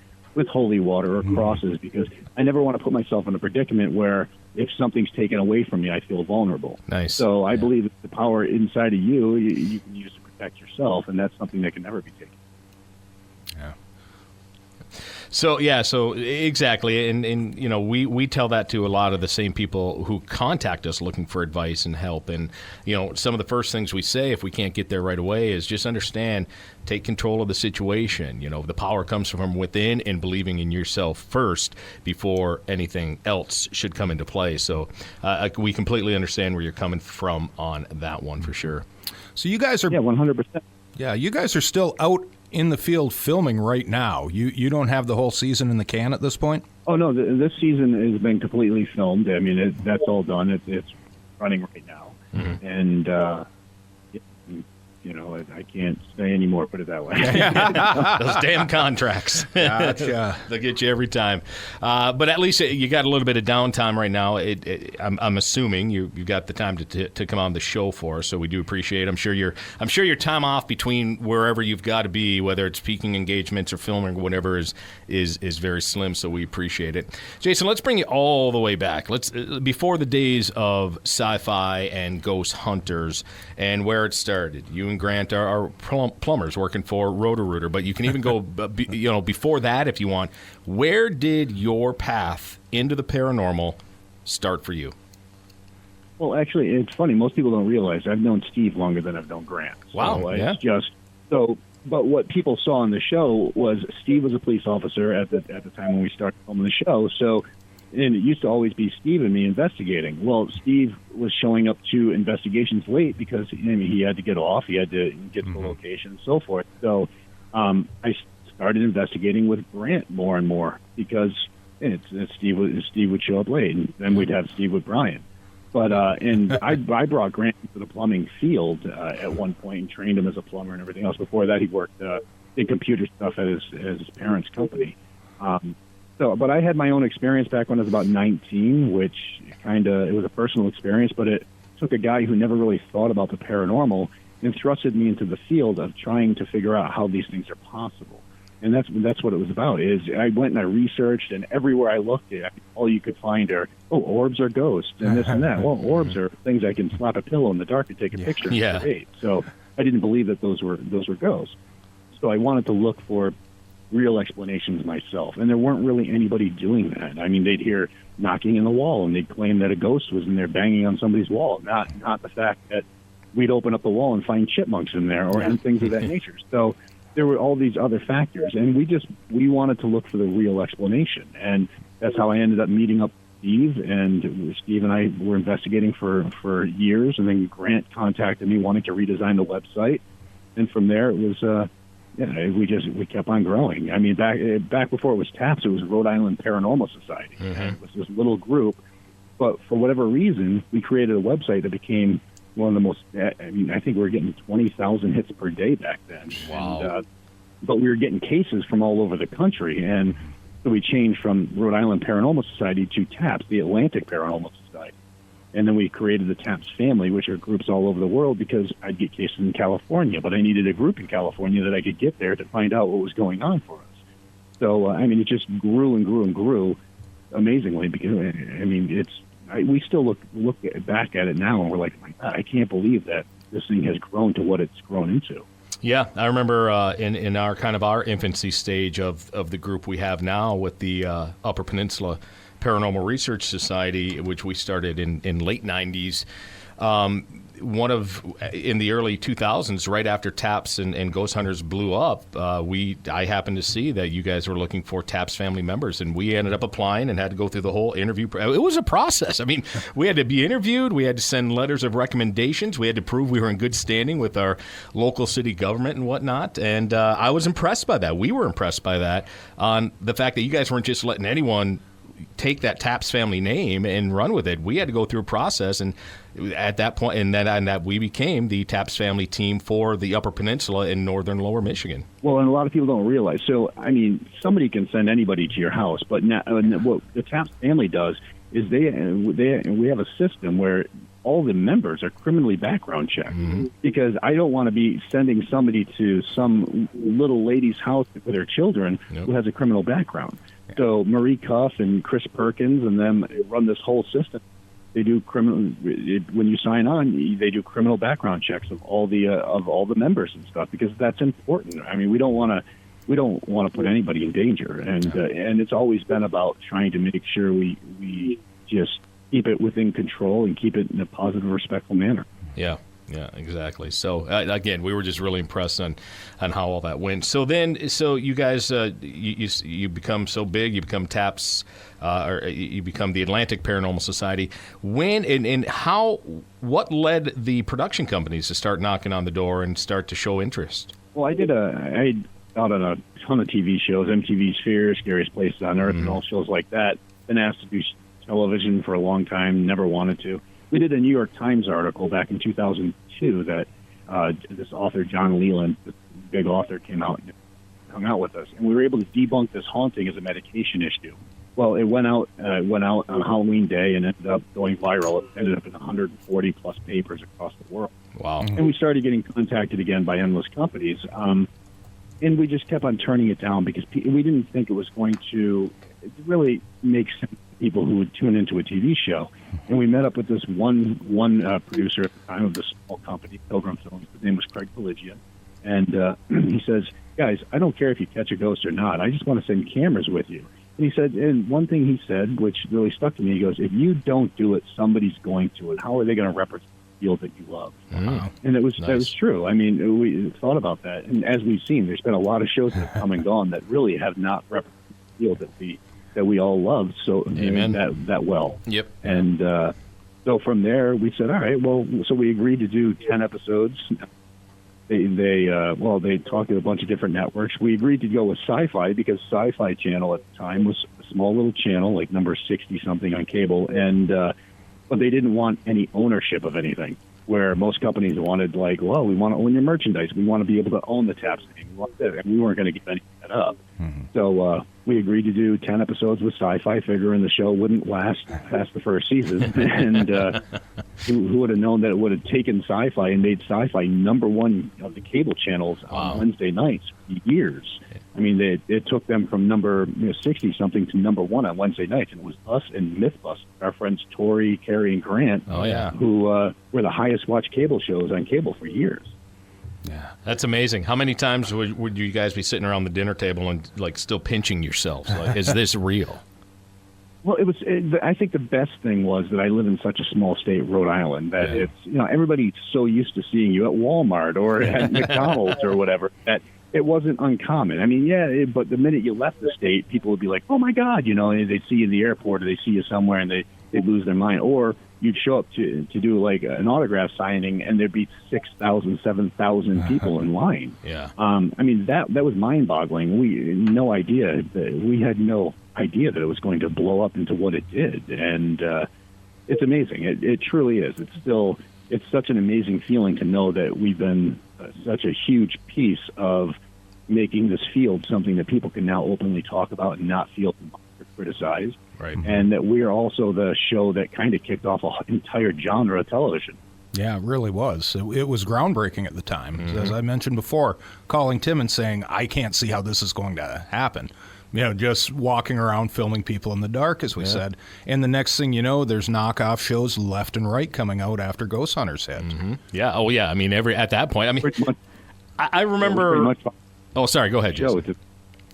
holy water or crosses because I never want to put myself in a predicament where if something's taken away from me, I feel vulnerable. Nice. So I believe that the power inside of you can use to protect yourself, and that's something that can never be taken. Yeah. So exactly, and we tell that to a lot of the same people who contact us looking for advice and help, and some of the first things we say if we can't get there right away is just understand, take control of the situation. The power comes from within and believing in yourself first before anything else should come into play. So we completely understand where you're coming from on that one for sure. So you guys are 100%. Yeah, you guys are still out in the field filming right now. You don't have the whole season in the can at this point? Oh, no. This season has been completely filmed. I mean, that's all done. It's running right now. Mm-hmm. And I can't say anymore, put it that way. Those damn contracts. Gotcha. They'll get you every time. But at least you got a little bit of downtime right now. I'm assuming you've got the time to come on the show for us, so we do appreciate it. I'm sure your time off between wherever you've got to be, whether it's speaking engagements or filming or whatever, is very slim, so we appreciate it. Jason, let's bring you all the way back. Let's before the days of sci-fi and ghost hunters and where it started. You and Grant are plumbers working for Roto-Rooter, but you can even go before that if you want. Where did your path into the paranormal start for you? Well, actually, it's funny. Most people don't realize I've known Steve longer than I've known Grant. Wow. So but what people saw on the show was Steve was a police officer at the time when we started filming the show. So, and it used to always be Steve and me investigating. Well, Steve was showing up to investigations late because he had to get off. He had to get to the location and so forth. So I started investigating with Grant more and more because Steve would show up late, and then we'd have Steve with Brian. But and I brought Grant into the plumbing field at one point and trained him as a plumber and everything else. Before that, he worked in computer stuff at his parents' company. But I had my own experience back when I was about 19, which it was a personal experience, but it took a guy who never really thought about the paranormal and thrusted me into the field of trying to figure out how these things are possible. And that's what it was about. Is I went and I researched, and everywhere I looked at, all you could find are orbs are ghosts and this and that. Well, orbs are things I can slap a pillow in the dark and take a picture. Yeah. So I didn't believe that those were ghosts. So I wanted to look for real explanations myself, and there weren't really anybody doing that. I mean, they'd hear knocking in the wall, and they'd claim that a ghost was in there banging on somebody's wall, not the fact that we'd open up the wall and find chipmunks in there and things of that nature. So there were all these other factors, and we wanted to look for the real explanation, and that's how I ended up meeting up Steve, and Steve and I were investigating for years, and then Grant contacted me wanting to redesign the website, and from there it was we kept on growing. I mean, back before it was TAPS, it was Rhode Island Paranormal Society. Mm-hmm. It was this little group, but for whatever reason, we created a website that became one of the most. I mean, I think we were getting 20,000 hits per day back then. Wow! And, but we were getting cases from all over the country, and so we changed from Rhode Island Paranormal Society to TAPS, the Atlantic Paranormal Society. And then we created the TAPS family, which are groups all over the world, because I'd get cases in California, but I needed a group in California that I could get there to find out what was going on for us. So, I mean, it just grew and grew and grew amazingly, because, I mean, we still look back at it now, and we're like, my God, I can't believe that this thing has grown to what it's grown into. Yeah, I remember in our infancy stage of the group we have now with the Upper Peninsula Paranormal Research Society, which we started in late 90s. In the early 2000s, right after TAPS and Ghost Hunters blew up, I happened to see that you guys were looking for TAPS family members, and we ended up applying and had to go through the whole interview. It was a process. I mean, we had to be interviewed. We had to send letters of recommendations. We had to prove we were in good standing with our local city government and whatnot. And I was impressed by that. We were impressed by that, on the fact that you guys weren't just letting anyone take that TAPS family name and run with it. We had to go through a process, and at that point, and that we became the TAPS family team for the Upper Peninsula in northern Lower Michigan. Well, and a lot of people don't realize. So, I mean, somebody can send anybody to your house, but now, what the TAPS family does is we have a system where all the members are criminally background checked, because I don't want to be sending somebody to some little lady's house with her children who has a criminal background. So Marie Cuff and Chris Perkins and them run this whole system. They do when you sign on, they do criminal background checks of all the members and stuff, because that's important. I mean, we don't want to put anybody in danger, and it's always been about trying to make sure we just keep it within control and keep it in a positive, respectful manner. Yeah, exactly. So again, we were just really impressed on how all that went. So you guys, you become so big, you become TAPS, or you become the Atlantic Paranormal Society. When and how? What led the production companies to start knocking on the door and start to show interest? Well, I out on a ton of TV shows, MTV Sphere, Scariest Places on Earth, and all shows like that. Been asked to do television for a long time, never wanted to. We did a New York Times article back in 2002 that this author, John Leland, this big author, came out and hung out with us, and we were able to debunk this haunting as a medication issue. Well, it went out on Halloween Day and ended up going viral. It ended up in 140 plus papers across the world. Wow. And we started getting contacted again by endless companies. And we just kept on turning it down because we didn't think it was going to really make sense to people who would tune into a TV show. And we met up with this one producer at the time of this small company, Pilgrim Films. His name was Craig Pelagia. And he says, guys, I don't care if you catch a ghost or not. I just want to send cameras with you. And he said, and one thing he said, which really stuck to me, he goes, if you don't do it, somebody's going to. And how are they going to represent the field that you love? Wow. And that was Nice. true. I mean, we thought about that. And as we've seen, there's been a lot of shows that have come and gone that really have not represented the field that we all love so Amen. that well. Yep. And so from there, we said, all right, well, so we agreed to do 10 episodes. They talked to a bunch of different networks. We agreed to go with Sci-Fi because Sci-Fi Channel at the time was a small little channel, like number 60-something on cable, and but they didn't want any ownership of anything, where most companies wanted, like, well, we want to own your merchandise. We want to be able to own the taps. And we weren't going to give any of that up. Mm-hmm. So we agreed to do 10 episodes with Sci-Fi, figuring the show wouldn't last past the first season. And who would have known that it would have taken Sci-Fi and made Sci-Fi number one of the cable channels on Wednesday nights for years. I mean, it took them from number 60-something to number one on Wednesday nights. And it was us and Mythbusters, our friends Tori, Carrie, and Grant, who were the highest-watched cable shows on cable for years. Yeah, that's amazing. How many times would you guys be sitting around the dinner table and like still pinching yourselves? Like, is this real? Well, I think the best thing was that I live in such a small state, Rhode Island, that it's everybody's so used to seeing you at Walmart or at McDonald's or whatever that it wasn't uncommon. I mean, but the minute you left the state, people would be like, "Oh my God," they'd see you in the airport or they see you somewhere and they'd lose their mind. Or you'd show up to do like an autograph signing and there'd be 6,000, 7,000 people in line. Yeah. I mean, that was mind-boggling. We had no idea that it was going to blow up into what it did. And it's amazing. It truly is. It's such an amazing feeling to know that we've been such a huge piece of making this field something that people can now openly talk about and not feel criticized. Right. And that we're also the show that kind of kicked off an entire genre of television. Yeah, it really was. It was groundbreaking at the time. Mm-hmm. As I mentioned before, calling Tim and saying, I can't see how this is going to happen. Just walking around filming people in the dark, as we said. And the next thing you know, there's knockoff shows left and right coming out after Ghost Hunters hit. Mm-hmm. Yeah. Oh, yeah. I mean, at that point, I mean, I remember. Oh, sorry. Go ahead, Jason.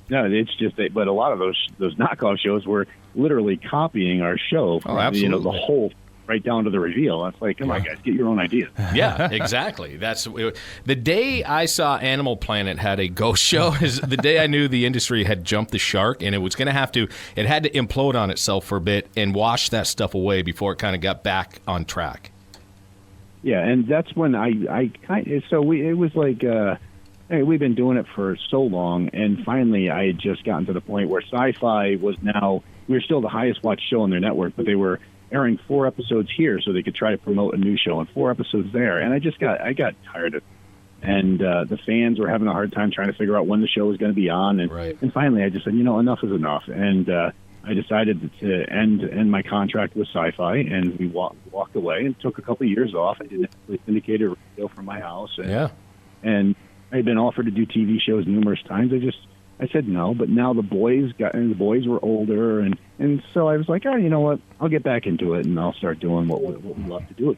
No, it's just that, but a lot of those knockoff shows were literally copying our show. Oh, absolutely. The whole right down to the reveal. It's like, come on, guys, get your own idea. Yeah, exactly. That's the day I saw Animal Planet had a ghost show is the day I knew the industry had jumped the shark, and it was going to it had to implode on itself for a bit and wash that stuff away before it kind of got back on track. Yeah, and that's when it was like. Hey, we've been doing it for so long, and finally I had just gotten to the point where Sci-Fi was now, we were still the highest watched show on their network, but they were airing 4 episodes here so they could try to promote a new show, and 4 episodes there, and I got tired of it. And the fans were having a hard time trying to figure out when the show was going to be on, and finally I just said, enough is enough, and I decided to end my contract with Sci-Fi, and we walked away and took a couple of years off. I did syndicated radio from my house, and I had been offered to do TV shows numerous times. I said no, but now the boys were older, and so I was like, you know what? I'll get back into it, and I'll start doing what we love to do.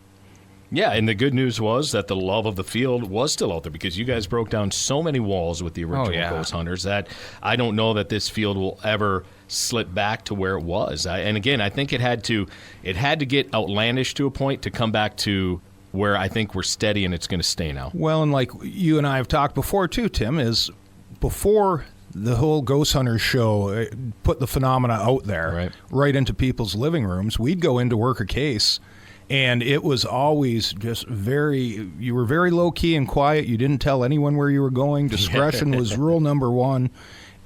Yeah, and the good news was that the love of the field was still out there because you guys broke down so many walls with the original Ghost Hunters that I don't know that this field will ever slip back to where it was. And again, I think it had to get outlandish to a point to come back to where I think we're steady and it's going to stay now. Well, and like you and I have talked before too, Tim, is before the whole Ghost Hunters show put the phenomena out there right into people's living rooms, we'd go in to work a case, and it was always just you were very low-key and quiet. You didn't tell anyone where you were going. Discretion was rule number one.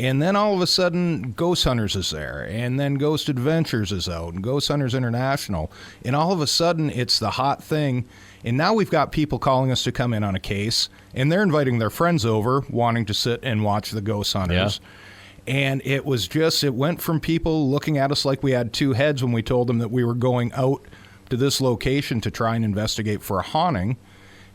And then all of a sudden, Ghost Hunters is there, and then Ghost Adventures is out, and Ghost Hunters International. And all of a sudden, it's the hot thing. And now we've got people calling us to come in on a case, and they're inviting their friends over, wanting to sit and watch the Ghost Hunters. Yeah. And it went from people looking at us like we had two heads when we told them that we were going out to this location to try and investigate for a haunting,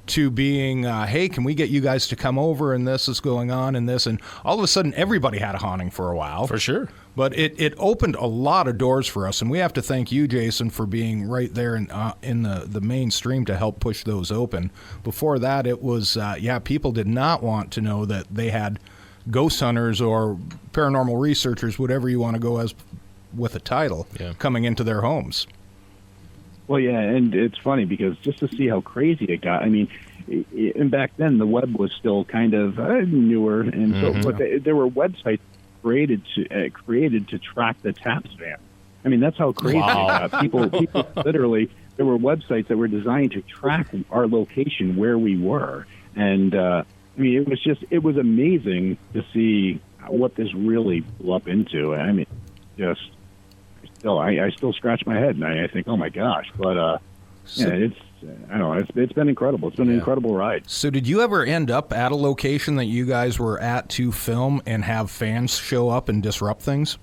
to being, hey, can we get you guys to come over, and this is going on, and this, and all of a sudden everybody had a haunting for a while. For sure. But it opened a lot of doors for us, and we have to thank you, Jason, for being right there in the mainstream to help push those open. Before that, it was, people did not want to know that they had ghost hunters or paranormal researchers, whatever you want to go as with a title, coming into their homes. Well, yeah, and it's funny because just to see how crazy it got. I mean, and back then the web was still kind of newer, and but there were websites created to track the TAPS van. I mean, that's how crazy it got. People literally, there were websites that were designed to track our location where we were, and I mean, it was amazing to see what this really blew up into. I mean, just. I still scratch my head and I think, oh my gosh! But it's been incredible. It's been an incredible ride. So, did you ever end up at a location that you guys were at to film and have fans show up and disrupt things?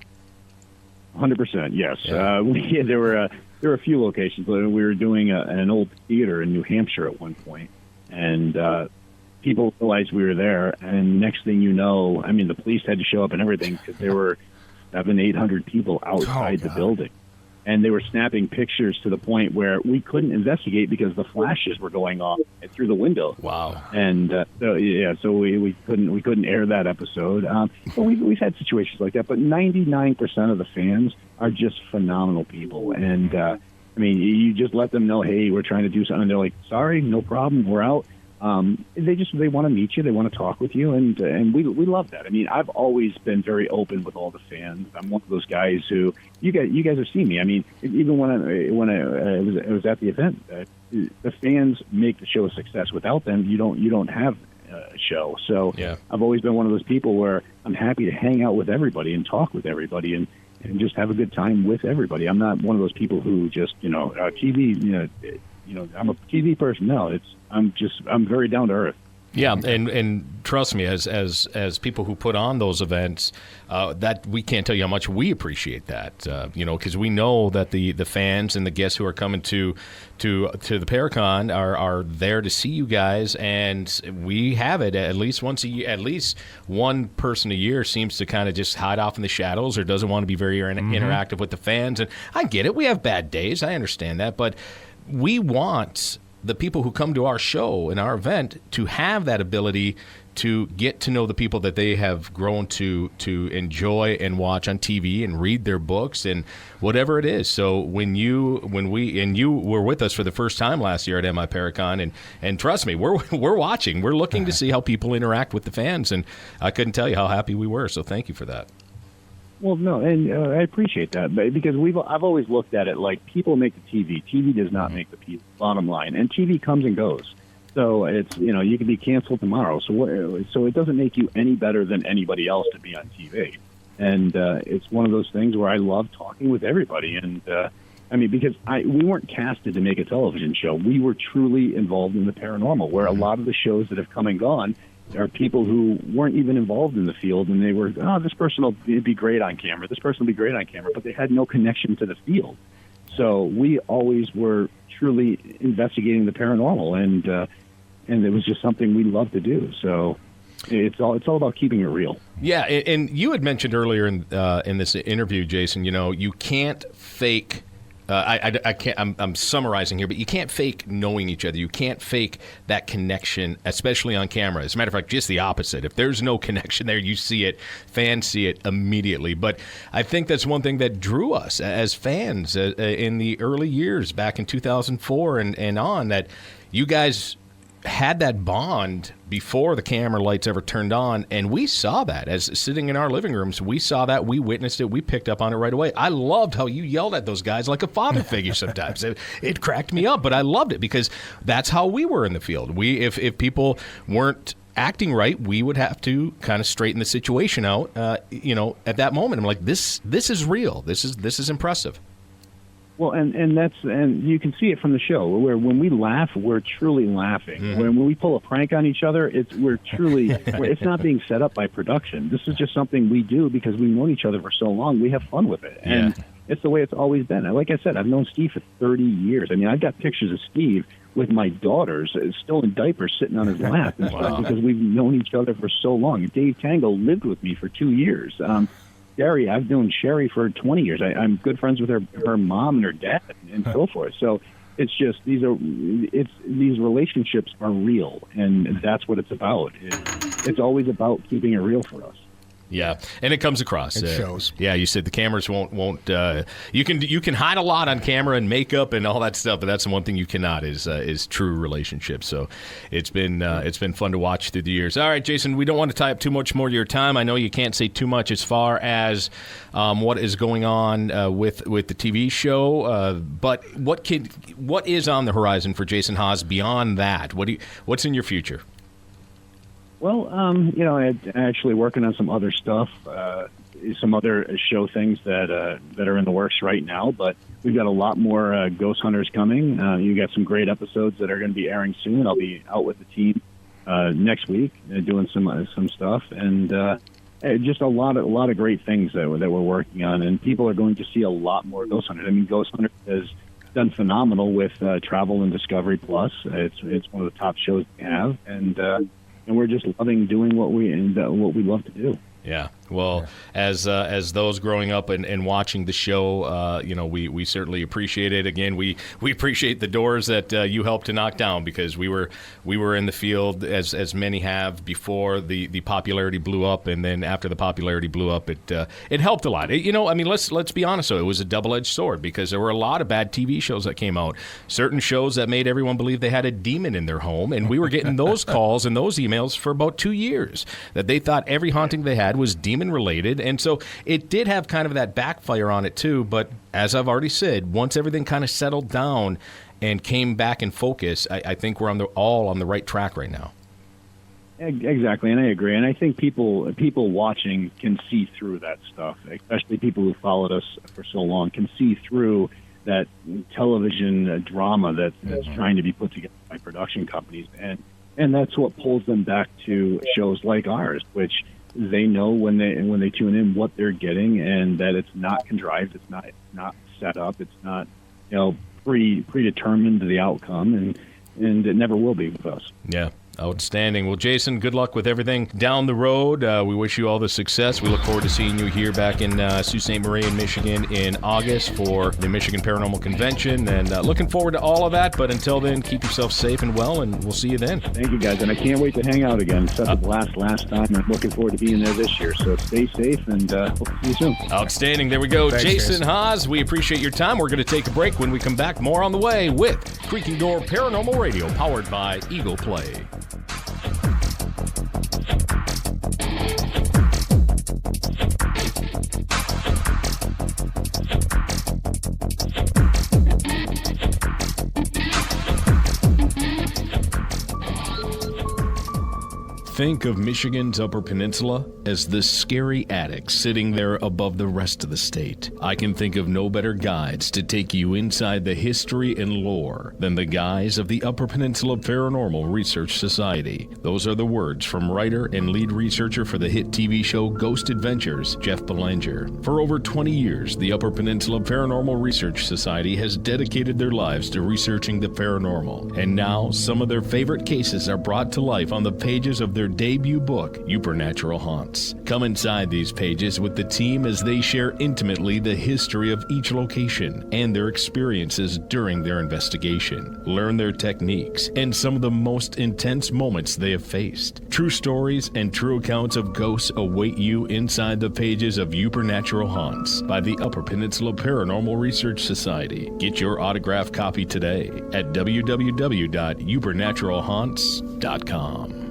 100%, yes. Yeah. There were a few locations. We were doing an old theater in New Hampshire at one point, and people realized we were there. And next thing you know, I mean, the police had to show up and everything because there were 700-800 people outside the building, and they were snapping pictures to the point where we couldn't investigate because the flashes were going off through the window. Wow! And so we couldn't air that episode. But we've had situations like that. But 99% of the fans are just phenomenal people, and I mean, you just let them know, hey, we're trying to do something. And they're like, sorry, no problem, we're out. They want to meet you. They want to talk with you, and we love that. I mean, I've always been very open with all the fans. I'm one of those guys who you guys have seen me. I mean, even when I was at the event, the fans make the show a success. Without them, you don't have a show. So I've always been one of those people where I'm happy to hang out with everybody and talk with everybody and just have a good time with everybody. I'm not one of those people who just TV. I'm a TV person. No, I'm very down to earth. Yeah, and trust me, as people who put on those events, that we can't tell you how much we appreciate that. Because we know that the fans and the guests who are coming to the Paracon are there to see you guys, and we have it at least once a year. At least one person a year seems to kind of just hide off in the shadows or doesn't want to be very interactive with the fans. And I get it. We have bad days. I understand that, but we want the people who come to our show and our event to have that ability to get to know the people that they have grown to enjoy and watch on TV and read their books and whatever it is. So when you were with us for the first time last year at MI Paracon, and trust me, we're watching. We're looking to see how people interact with the fans, and I couldn't tell you how happy we were. So thank you for that. Well, no, and I appreciate that, because I've always looked at it like people make the TV. TV does not make the bottom line, and TV comes and goes. So it's you can be canceled tomorrow. So it doesn't make you any better than anybody else to be on TV. And it's one of those things where I love talking with everybody. And I mean, because we weren't casted to make a television show. We were truly involved in the paranormal, where a lot of the shows that have come and gone are people who weren't even involved in the field, and they were, this person will be great on camera. This person will be great on camera, but they had no connection to the field. So we always were truly investigating the paranormal, and it was just something we love to do. So it's all about keeping it real. Yeah, and you had mentioned earlier in this interview, Jason, you can't fake. I can't. I'm summarizing here, but you can't fake knowing each other. You can't fake that connection, especially on camera. As a matter of fact, just the opposite. If there's no connection there, you see it. Fans see it immediately. But I think that's one thing that drew us as fans in the early years, back in 2004 and on, that you guys had that bond before the camera lights ever turned on, and we saw that as sitting in our living rooms. We saw that, we witnessed it, we picked up on it right away. I loved how you yelled at those guys like a father figure sometimes. It cracked me up, but I loved it because that's how we were in the field. If people weren't acting right, we would have to kind of straighten the situation out. At that moment, I'm like, this is real. This is impressive. Well, and you can see it from the show where when we laugh, we're truly laughing. Mm-hmm. When we pull a prank on each other, we're truly. It's not being set up by production. This is just something we do because we've known each other for so long. We have fun with it, and it's the way it's always been. Like I said, I've known Steve for 30 years. I mean, I've got pictures of Steve with my daughters still in diapers sitting on his lap and stuff because we've known each other for so long. Dave Tango lived with me for 2 years. Sherry, I've known Sherry for 20 years. I'm good friends with her mom and her dad and so forth. So it's just these relationships are real, and that's what it's about. It's always about keeping it real for us. Yeah, and it comes across. It shows. Yeah, you said the cameras won't. You can hide a lot on camera and makeup and all that stuff, but that's the one thing you cannot is true relationships. So it's been fun to watch through the years. All right, Jason, we don't want to tie up too much more of your time. I know you can't say too much as far as what is going on with the TV show, but what is on the horizon for Jason Hawes beyond that? What's in your future? Well, I'm actually working on some other stuff, some other show things that are in the works right now. But we've got a lot more Ghost Hunters coming. You got some great episodes that are going to be airing soon. I'll be out with the team next week doing some stuff, and just a lot of great things that we're working on. And people are going to see a lot more Ghost Hunters. I mean, Ghost Hunters has done phenomenal with Travel and Discovery Plus. It's one of the top shows we have, and we're just loving doing what we love to do. Yeah. Well, as those growing up and watching the show, we certainly appreciate it. Again, we appreciate the doors that you helped to knock down, because we were in the field as many have before the popularity blew up, and then after the popularity blew up, it helped a lot. Let's be honest though, it was a double-edged sword, because there were a lot of bad TV shows that came out, certain shows that made everyone believe they had a demon in their home, and we were getting those calls and those emails for about 2 years that they thought every haunting they had was demon related. And so it did have kind of that backfire on it too. But as I've already said, once everything kind of settled down and came back in focus, I think we're all on the right track right now. Exactly, and I agree. And I think people watching can see through that stuff, especially people who followed us for so long can see through that television drama that's trying to be put together by production companies. And that's what pulls them back to shows like ours, which they know when they tune in what they're getting, and that it's not contrived, it's not set up, it's not predetermined to the outcome, and it never will be with us. Yeah. Outstanding. Well, Jason, good luck with everything down the road. We wish you all the success. We look forward to seeing you here back in Sault Ste. Marie in Michigan in August for the Michigan Paranormal Convention, and looking forward to all of that. But until then, keep yourself safe and well, and we'll see you then. Thank you, guys, and I can't wait to hang out again. Such a blast last time. I'm looking forward to being there this year. So stay safe, and hope to see you soon. Outstanding. There we go. Thanks, Jason Hawes, we appreciate your time. We're going to take a break. When we come back, more on the way with Creaking Door Paranormal Radio, powered by Eagle Play. Think of Michigan's Upper Peninsula as this scary attic sitting there above the rest of the state. I can think of no better guides to take you inside the history and lore than the guys of the Upper Peninsula Paranormal Research Society. Those are the words from writer and lead researcher for the hit TV show Ghost Adventures, Jeff Belanger. For over 20 years, the Upper Peninsula Paranormal Research Society has dedicated their lives to researching the paranormal. And now, some of their favorite cases are brought to life on the pages of their debut book, Supernatural Haunts. Come inside these pages with the team as they share intimately the history of each location and their experiences during their investigation. Learn their techniques and some of the most intense moments they have faced. True stories and true accounts of ghosts await you inside the pages of Supernatural Haunts by the Upper Peninsula Paranormal Research Society. Get your autographed copy today at www.supernaturalhaunts.com.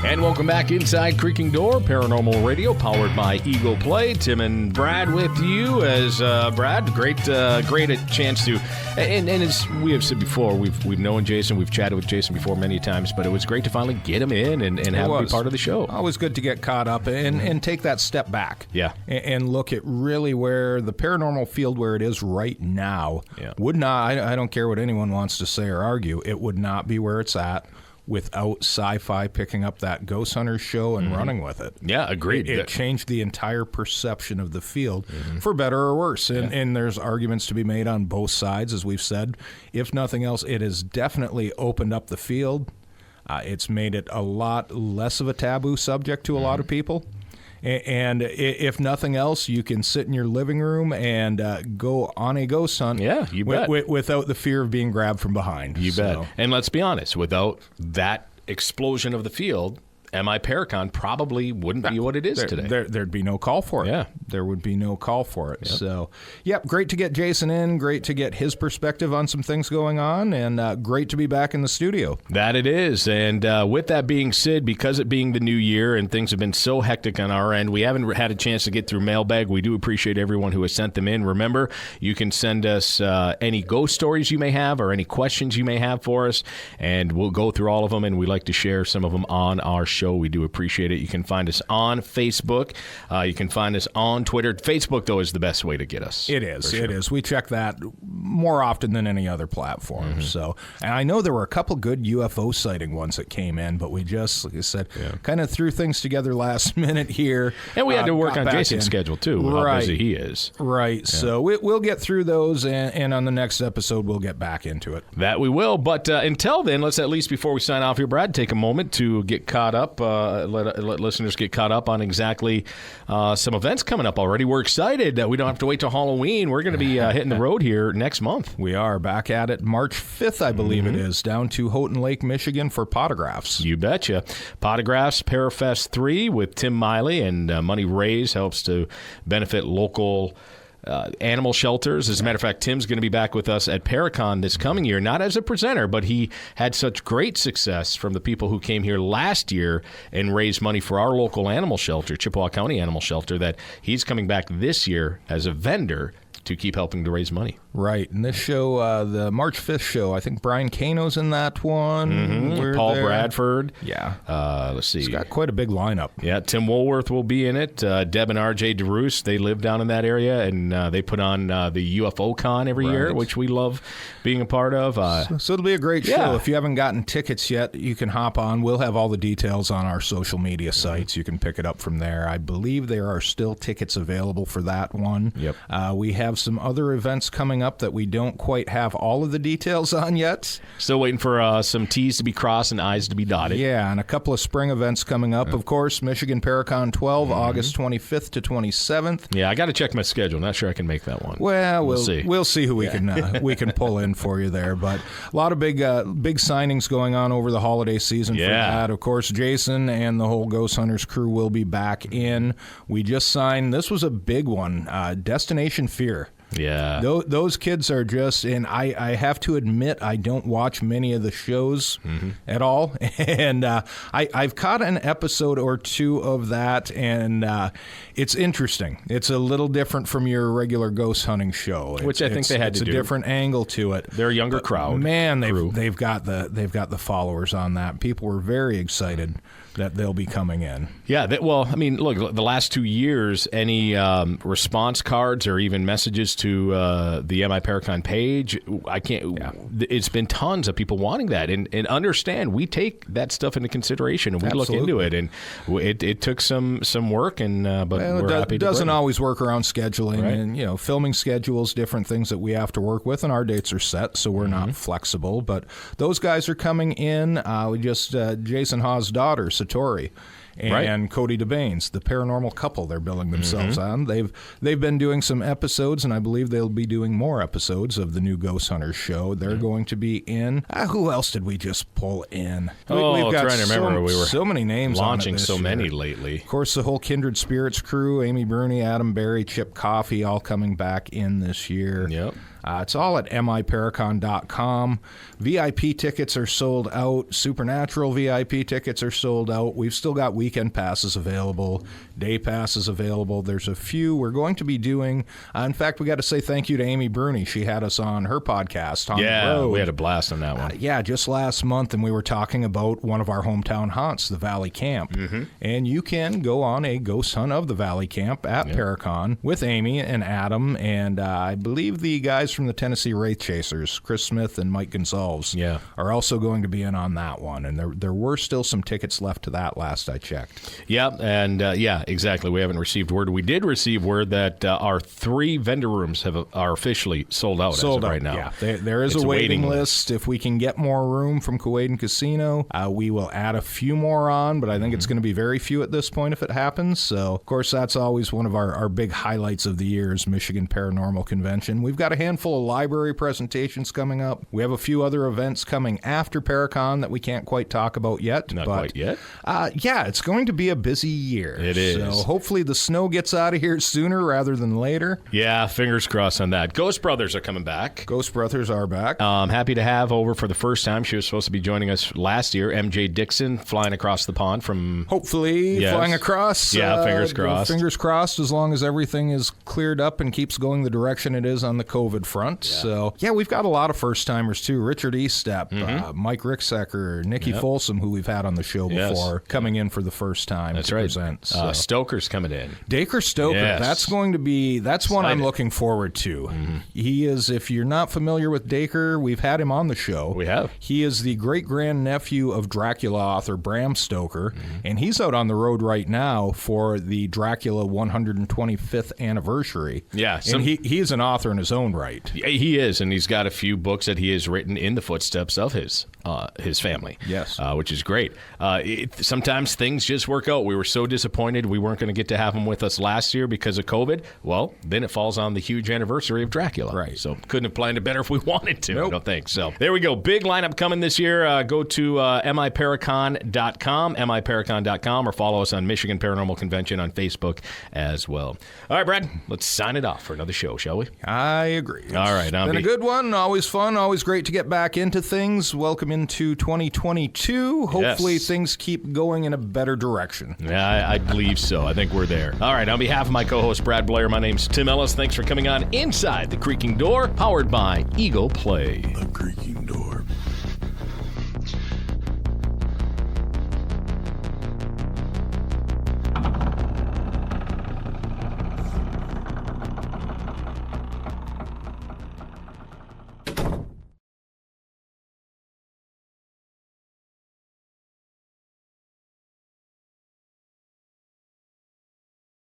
And welcome back inside Creaking Door, Paranormal Radio, powered by Eagle Play. Tim and Brad with you as Brad. Great chance to, and as we have said before, we've known Jason, we've chatted with Jason before many times, but it was great to finally get him in and have him be part of the show. Always good to get caught up and take that step back. Yeah. And look at really where the paranormal field, where it is right now, would not, I don't care what anyone wants to say or argue, it would not be where it's at without Sci-Fi picking up that Ghost Hunters show and running with it. Yeah, agreed. It changed the entire perception of the field, for better or worse. And there's arguments to be made on both sides, as we've said. If nothing else, it has definitely opened up the field. It's made it a lot less of a taboo subject to a lot of people. And if nothing else, you can sit in your living room and go on a ghost hunt. Yeah, you bet. Without the fear of being grabbed from behind. You bet. And let's be honest, without that explosion of the field, MI Paracon probably wouldn't be what it is today. There'd be no call for it. Yeah. There would be no call for it. Yep. So, great to get Jason in. Great to get his perspective on some things going on. And great to be back in the studio. That it is. And with that being said, because it being the new year and things have been so hectic on our end, we haven't had a chance to get through mailbag. We do appreciate everyone who has sent them in. Remember, you can send us any ghost stories you may have or any questions you may have for us, and we'll go through all of them, and we like to share some of them on our show. We do appreciate it. You can find us on Facebook. You can find us on Twitter. Facebook, though, is the best way to get us. It is. Sure. It is. We check that more often than any other platform. So, and I know there were a couple good UFO sighting ones that came in, but we just, like I said, kind of threw things together last minute here. And we had to work on Jason's schedule, too, how busy he is. Right. Yeah. So we'll get through those, and on the next episode, we'll get back into it. That we will. But until then, let's at least, before we sign off here, Brad, take a moment to get caught up. Let listeners get caught up on exactly some events coming up already. We're excited that we don't have to wait till Halloween. We're going to be hitting the road here next month. We are back at it March 5th, I believe it is, down to Houghton Lake, Michigan for Potographs. You betcha. Potographs Parafest 3 with Tim Miley, and money raised helps to benefit local animal shelters. As a matter of fact, Tim's going to be back with us at Paracon this coming year, not as a presenter, but he had such great success from the people who came here last year and raised money for our local animal shelter, Chippewa County Animal Shelter, that he's coming back this year as a vendor to keep helping to raise money. Right. And this show, the March 5th show, I think Brian Kano's in that one. Paul Bradford. Yeah. Let's see. He's got quite a big lineup. Yeah, Tim Woolworth will be in it. Deb and RJ DeRoos, they live down in that area, and they put on the UFO Con every year, which we love being a part of. So it'll be a great show. If you haven't gotten tickets yet, you can hop on. We'll have all the details on our social media sites. You can pick it up from there. I believe there are still tickets available for that one. Yep. We have some other events coming up that we don't quite have all of the details on yet. Still waiting for some T's to be crossed and I's to be dotted. Yeah, and a couple of spring events coming up. Of course, Michigan Paracon 12, August 25th to 27th. Yeah, I got to check my schedule. Not sure I can make that one. Well, we'll see. We'll see who we can pull in for you there. But a lot of big signings going on over the holiday season for that. Of course, Jason and the whole Ghost Hunters crew will be back in. We just signed, this was a big one, Destination Fear. Yeah. Those kids are just, and I have to admit, I don't watch many of the shows at all. And I've caught an episode or two of that, and it's interesting. It's a little different from your regular ghost hunting show. Which I think they had to do. It's a different angle to it. They're a younger crowd. Man, they've got the followers on that. People were very excited that they'll be coming in. Yeah, look, the last 2 years, any response cards or even messages to the MI Paracon page, it's been tons of people wanting that. And understand, we take that stuff into consideration, and we look into it. And it took some work, but we're happy to It doesn't always work around scheduling, and filming schedules, different things that we have to work with, and our dates are set, so we're not flexible. But those guys are coming in. We just, Jason Hawes' daughter, Satori, and Cody DeBaines, the paranormal couple they're billing themselves on. They've been doing some episodes, and I believe they'll be doing more episodes of the new Ghost Hunters show. They're going to be in. Who else did we just pull in? We've got trying to remember. We were so many names launching on it this so year. many lately. Of course, the whole Kindred Spirits crew, Amy Bruni, Adam Barry, Chip Coffey, all coming back in this year. Yep. It's all at miparacon.com. VIP tickets are sold out. Supernatural VIP tickets are sold out. We've still got weekend passes available, day passes available. There's a few we're going to be doing. In fact, we got to say thank you to Amy Bruni. She had us on her podcast, On the Road. We had a blast on that one. Just last month, and we were talking about one of our hometown haunts, the Valley Camp. And you can go on a ghost hunt of the Valley Camp at Paracon with Amy and Adam, and I believe the guys from the Tennessee Wraith Chasers, Chris Smith and Mike Gonzalez, are also going to be in on that one. And there were still some tickets left to that last I checked. Exactly. We haven't received word. We did receive word that our 3 vendor rooms are officially sold out right now. Yeah, there is a waiting list. If we can get more room from Kuwaitan Casino, we will add a few more on, but I think it's going to be very few at this point if it happens. So, of course, that's always one of our big highlights of the year is Michigan Paranormal Convention. We've got a handful of library presentations coming up. We have a few other events coming after Paracon that we can't quite talk about yet. Not quite yet? It's going to be a busy year. It is. So hopefully the snow gets out of here sooner rather than later. Yeah, fingers crossed on that. Ghost Brothers are coming back. Ghost Brothers are back. Happy to have over for the first time. She was supposed to be joining us last year. MJ Dixon flying across the pond from... Hopefully flying across. Yeah, fingers crossed. Fingers crossed as long as everything is cleared up and keeps going the direction it is on the COVID front. Yeah. So, we've got a lot of first-timers, too. Richard Eastep, Mike Ricksecker, Nikki Folsom, who we've had on the show before, coming in for the first time to present. So. Stoker's coming in. Dacre Stoker. Yes. That's one I'm looking forward to. He is, if you're not familiar with Dacre, we've had him on the show. We have. He is the great-grandnephew of Dracula author Bram Stoker, and he's out on the road right now for the Dracula 125th anniversary. Yeah. And he is an author in his own right. He is, and he's got a few books that he has written in the footsteps of his family. Yes. Which is great. Sometimes things just work out. We were so disappointed we weren't going to get to have him with us last year because of COVID. Well, then it falls on the huge anniversary of Dracula. Right. So couldn't have planned it better if we wanted to. Nope. I don't think. So there we go. Big lineup coming this year. Go to miparacon.com, miparacon.com, or follow us on Michigan Paranormal Convention on Facebook as well. All right, Brad, let's sign it off for another show, shall we? I agree. All right. It's been a good one. Always fun. Always great to get back into things. Welcome into 2022. Hopefully things keep going in a better direction. Yeah, I believe so. I think we're there. All right. On behalf of my co-host, Brad Blair, my name's Tim Ellis. Thanks for coming on Inside the Creaking Door, powered by Eagle Play. The Creaking